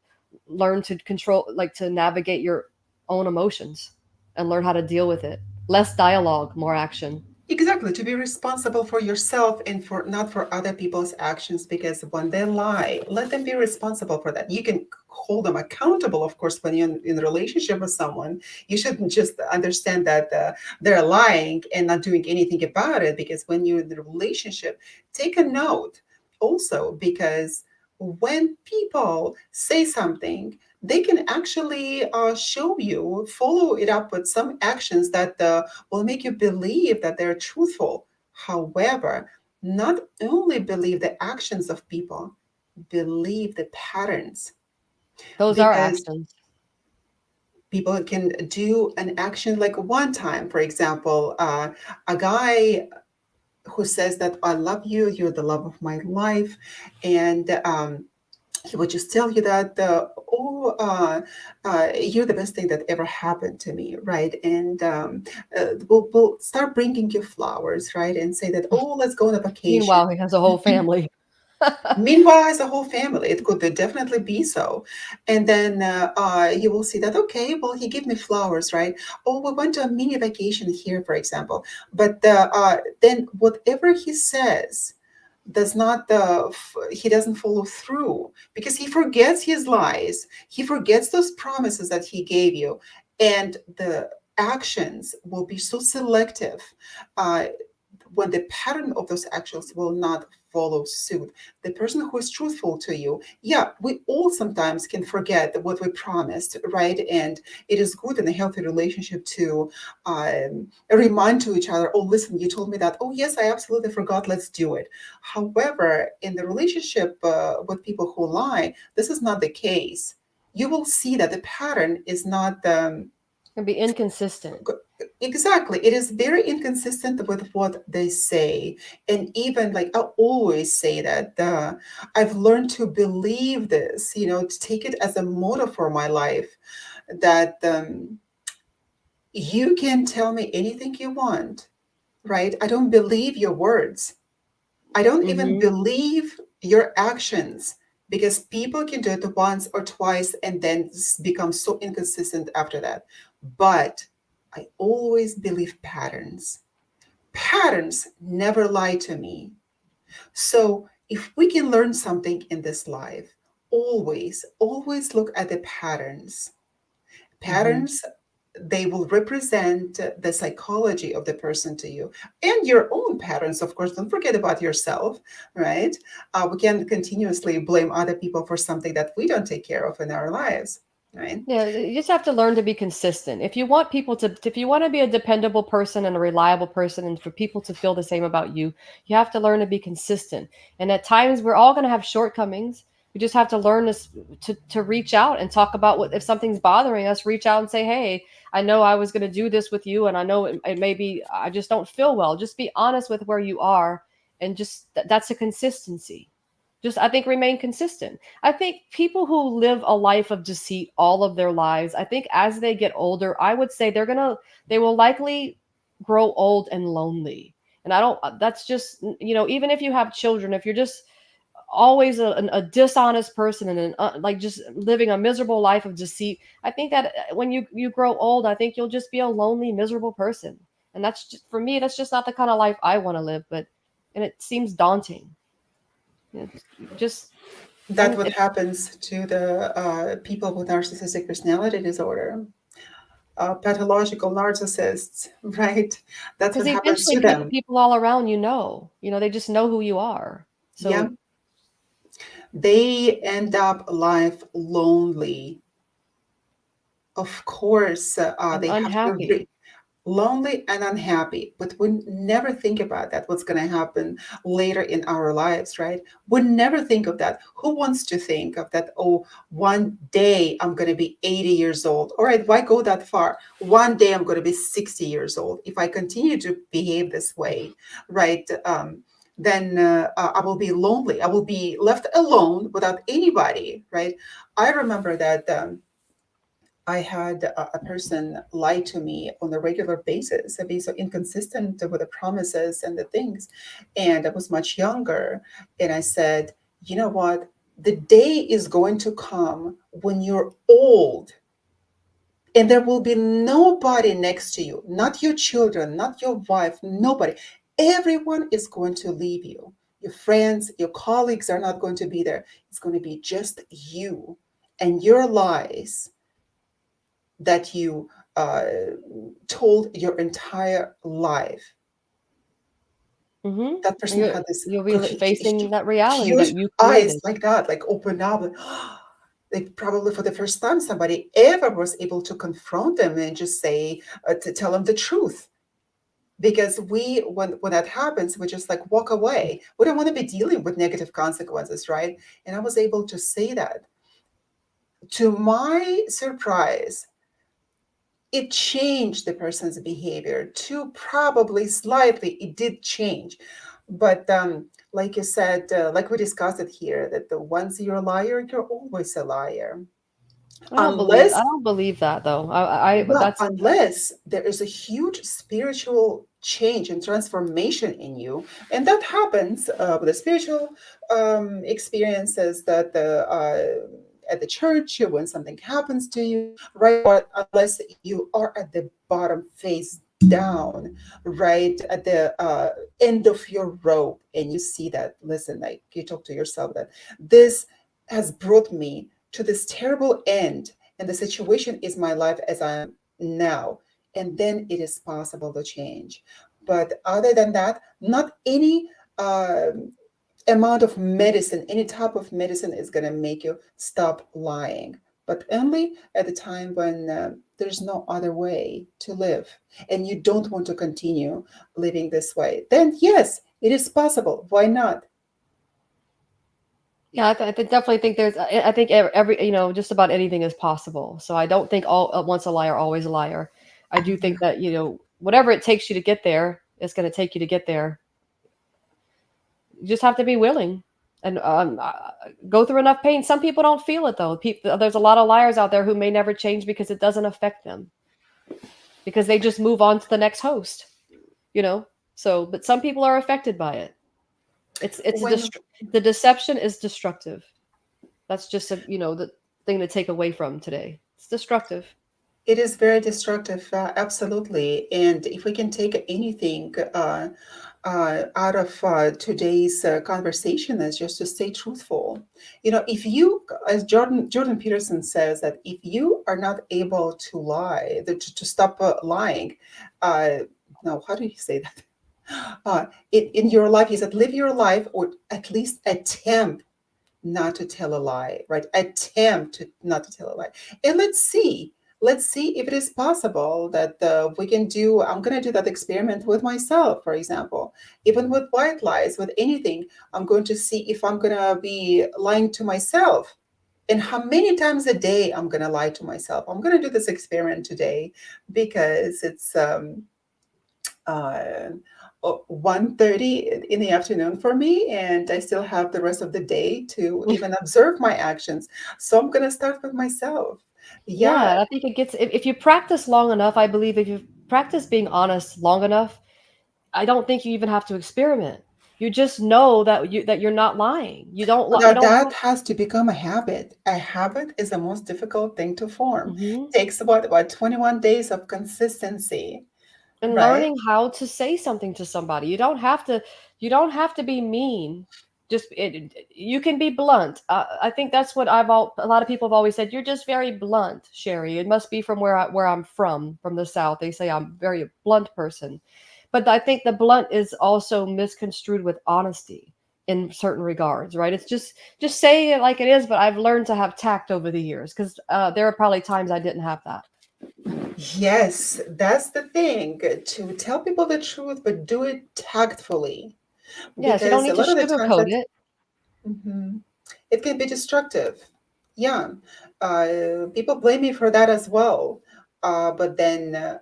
learn to control, like to navigate your own emotions and learn how to deal with it. Less dialogue, more action. Exactly, to be responsible for yourself and for not for other people's actions, because when they lie, let them be responsible for that. You can hold them accountable, of course, when you're in a relationship with someone. You shouldn't just understand that they're lying and not doing anything about it, because when you're in the relationship, take a note also, because when people say something, they can actually show you, follow it up with some actions that will make you believe that they're truthful. However, not only believe the actions of people, believe the patterns, Those are because actions. people can do an action like one time. For example, a guy who says that "I love you, you're the love of my life," and he would just tell you that oh you're the best thing that ever happened to me, right? And we'll start bringing you flowers, right? And say that, "Oh, let's go on a vacation." Meanwhile, he has a whole family. Meanwhile, as a whole family, it could definitely be so. And then you will see that, okay, well, he gave me flowers, right? Oh, we went to a mini vacation here, for example. But then whatever he says does not, he doesn't follow through, because he forgets his lies. He forgets those promises that he gave you. And the actions will be so selective uh, when the pattern of those actions will not follow suit. The person who is truthful to you, yeah, we all sometimes can forget what we promised, right? And it is good in a healthy relationship to remind to each other, "Oh, listen, you told me that. Oh, yes, I absolutely forgot. Let's do it." However, in the relationship with people who lie, this is not the case. You will see that the pattern is not Can be inconsistent. exactly, it is very inconsistent with what they say. And even like I always say that I've learned to believe this, to take it as a motto for my life, that you can tell me anything you want, right? I don't believe your words. I don't even Mm-hmm. believe your actions because people can do it once or twice and then become so inconsistent after that. But I always believe patterns. Patterns never lie to me. So if we can learn something in this life, always look at the patterns. Mm-hmm. Patterns, they will represent the psychology of the person to you and your own patterns. Of course, don't forget about yourself, right? We can continuously blame other people for something that we don't take care of in our lives, right? Yeah, you just have to learn to be consistent. If you want people to, if you want to be a dependable person and a reliable person, and for people to feel the same about you, you have to learn to be consistent. And at times, we're all going to have shortcomings. We just have to learn to reach out and talk about what if something's bothering us. Reach out and say, "Hey, I know I was going to do this with you, and I know it may be I just don't feel well." Just be honest with where you are, and just that's a consistency. Just I think remain consistent. I think people who live a life of deceit all of their lives, I think as they get older, I would say they will likely grow old and lonely. And I don't, that's just, even if you have children, if you're just always a dishonest person and like just living a miserable life of deceit, I think that when you grow old, I think you'll just be a lonely, miserable person. And that's just, for me, that's just not the kind of life I want to live. And it seems daunting. It's just, That's and what it, happens to the people with narcissistic personality disorder, pathological narcissists, right? That's because what happens eventually to them. people all around they just know who you are. Yeah, So, they end up life lonely. Of course, and they have to unhappy. lonely and unhappy, but we never think about that, what's going to happen later in our lives, right? We never think of that. Who wants to think of that? Oh, one day I'm going to be 80 years old. All right, why go that far? One day I'm going to be 60 years old. If I continue to behave this way, right? Then I will be lonely. I will be left alone without anybody, right? I remember that I had a person lie to me on a regular basis and be so inconsistent with the promises and the things. And I was much younger. And I said, you know what? The day is going to come when you're old and there will be nobody next to you, not your children, not your wife, nobody. Everyone is going to leave you. Your friends, your colleagues are not going to be there. It's going to be just you and your lies that you uh, told your entire life. Hmm. That person had this You'll be facing that reality that huge you eyes created. like that, like open up. Like probably for the first time, somebody ever was able to confront them and just say, to tell them the truth. Because when that happens, we just like walk away. We don't want to be dealing with negative consequences, right? And I was able to say that. To my surprise, it changed the person's behavior to probably slightly it did change, but like you said, like we discussed it here, that the once you're a liar, you're always a liar. I Unless, don't believe that though. But well, that's, unless there is a huge spiritual change and transformation in you, and that happens with the spiritual experiences that the at the church when something happens to you, right? But unless you are at the bottom face down, right at the end of your rope, and you see that, listen, like you talk to yourself that this has brought me to this terrible end and the situation is my life as I am now. And then it is possible to change. But other than that, not any amount of medicine, any type of medicine is going to make you stop lying. But only at the time when there's no other way to live and you don't want to continue living this way. Then, yes, it is possible. Why not? yeah, definitely think I think every, just about anything is possible. So I don't think all once a liar, always a liar. I do think that, whatever it takes you to get there, it's going to take you to get there. You just have to be willing and go through enough pain. Some people don't feel it though. There's a lot of liars out there who may never change because it doesn't affect them because they just move on to the next host, you know? So, but some people are affected by it. It's a When the deception is destructive. That's just a the thing to take away from today. It's destructive. it is very destructive, absolutely. And if we can take anything out of today's conversation, is just to stay truthful. If you, as Jordan Peterson says, that if you are not able to lie, to stop lying, uh, no, how do you say that? In your life, he said, live your life, or at least attempt not to tell a lie, right? Attempt not to tell a lie. And let's see if it is possible that we can do. I'm going to do that experiment with myself, for example. Even with white lies, with anything, I'm going to see if I'm going to be lying to myself, and how many times a day I'm going to lie to myself. I'm going to do this experiment today, because it's 1:30 in the afternoon for me, and I still have the rest of the day to even observe my actions. So I'm going to start with myself. Yeah. Yeah, I think it gets if you practice long enough, I believe if you practice being honest long enough, I don't think you even have to experiment. You just know that you're not lying. You Without don't that have has to become a habit. A habit is the most difficult thing to form. Mhm. Takes about 21 days of consistency, And right? learning how to say something to somebody. You don't have to be mean. You can be blunt. I think that's what a lot of people have always said. You're just very blunt, Sherry. It must be from where I'm from the South. They say I'm very blunt person. But I think the blunt is also misconstrued with honesty in certain regards, right? It's just saying it like it is, but I've learned to have tact over the years because there are probably times I didn't have that. Yes, that's the thing. To tell people the truth, but do it tactfully. Yes, you don't Because a need to lot of the times sugarcoat that it. Mhm. It can be destructive. Yeah. People blame me for that as well. But then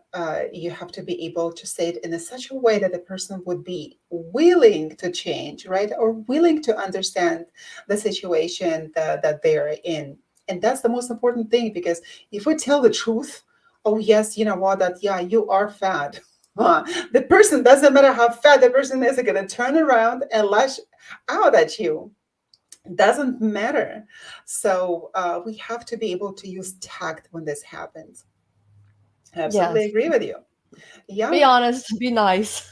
you have to be able to say it in such a way that the person would be willing to change, right? Or willing to understand the situation that they're in. And that's the most important thing, because if we tell the truth, oh, yes, you know what, that, yeah, you are fat. The person, doesn't matter how fat the person is, going to turn around and lash out at you. Doesn't matter. So we have to be able to use tact when this happens. I absolutely Yes. agree with you. Be Yeah, honest, be nice.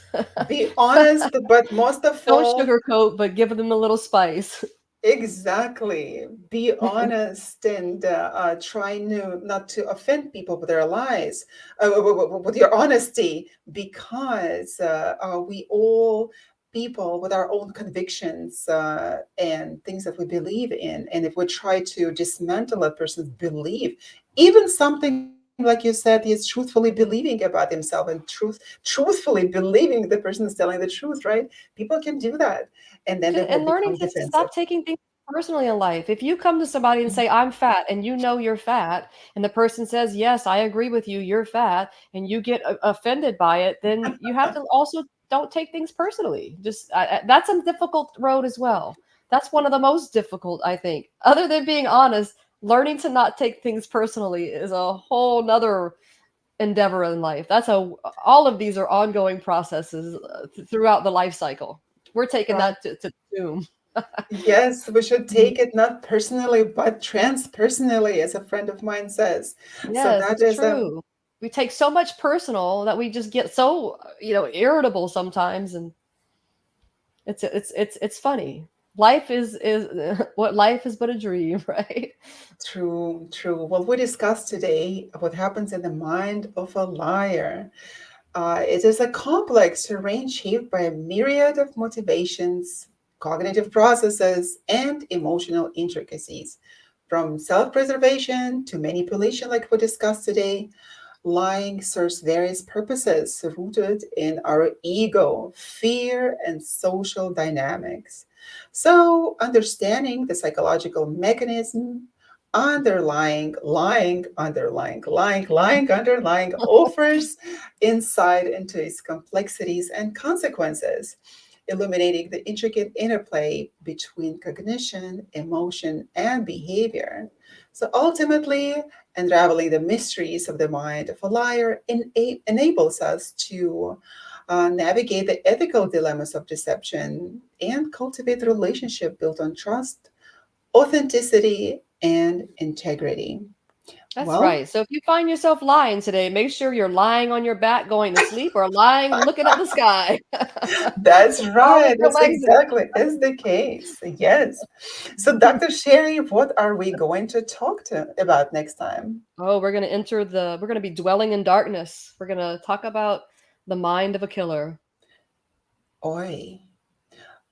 be honest, but most of Don't all, sugarcoat, but give them a little spice. exactly. Be honest, and try not to offend people with their lies, with your honesty, because we all people with our own convictions and things that we believe in. And if we try to dismantle a person's belief, even something like you said, he is truthfully believing about himself, and truthfully believing the person is telling the truth, right? People can do that, and then they will And learning become to defensive. stop taking things personally in life. If you come to somebody and say, I'm fat, and you know you're fat, and the person says, yes, I agree with you, you're fat, and you get offended by it, then you have to also don't take things personally. That's a difficult road as well. That's one of the most difficult, I think. Other than being honest, learning to not take things personally is a whole nother endeavor in life. All of these are ongoing processes throughout the life cycle. We're taking Right. that to doom. Yes, we should Mhm. take it not personally, but transpersonally, as a friend of mine says. So Yes, that it's is true. We take so much personal that we just get so irritable sometimes, and it's funny. Life is what life is but a dream, right? true, true. Well, we discussed today what happens in the mind of a liar. It is a complex terrain shaped by a myriad of motivations, cognitive processes, and emotional intricacies. From self preservation to manipulation, like we discussed today, lying serves various purposes rooted in our ego, fear, and social dynamics. So, understanding the psychological mechanism underlying offers insight into its complexities and consequences, illuminating the intricate interplay between cognition, emotion, and behavior. So ultimately, unraveling the mysteries of the mind of a liar enables us to navigate the ethical dilemmas of deception, and cultivate a relationship built on trust, authenticity, and integrity. That's Well, right. So if you find yourself lying today, make sure you're lying on your back going to sleep or lying looking at the sky. that's Follow right. your That's legs. exactly is the case. Yes. So, Dr. Sherry, what are we going to talk to about next time? Oh, we're going to be dwelling in darkness. We're going to talk about the mind of a killer. Oi,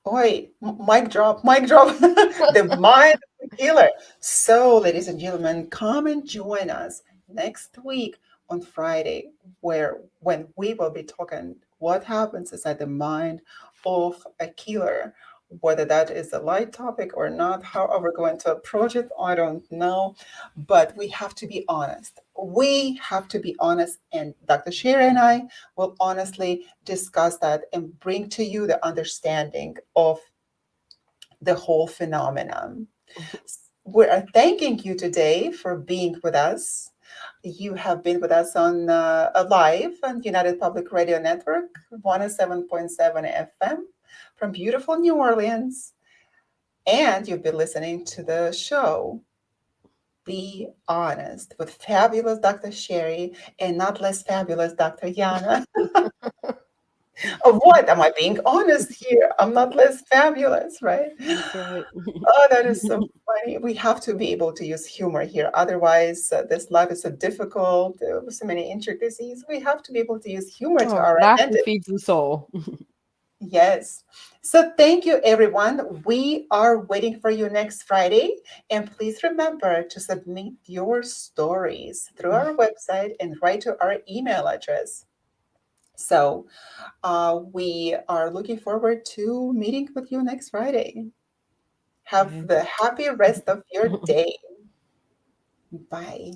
oi, mic drop, mic drop. The mind of the killer. So, ladies and gentlemen, come and join us next week on Friday, where when we will be talking what happens inside the mind of a killer. Whether that is a light topic or not, how are we going to approach it? I don't know. But we have to be honest. We have to be honest. And Dr. Shira and I will honestly discuss that and bring to you the understanding of the whole phenomenon. We are thanking you today for being with us. You have been with us on a live on United Public Radio Network, 107.7 FM from beautiful New Orleans. And you've been listening to the show Be Honest with fabulous Dr. Sherry and not less fabulous Dr. Yana. Of what? Am I being honest here? I'm not less fabulous, right? That's right. Oh, that is so funny. We have to be able to use humor here. Otherwise, this life is so difficult, with so many intricacies. We have to be able to use humor to Oh, our laughter advantage. feeds the soul. Yes. So thank you, everyone. We are waiting for you next Friday. And please remember to submit your stories through our website and write to our email address. So we are looking forward to meeting with you next Friday. Have Okay. the happy rest of your day. Bye.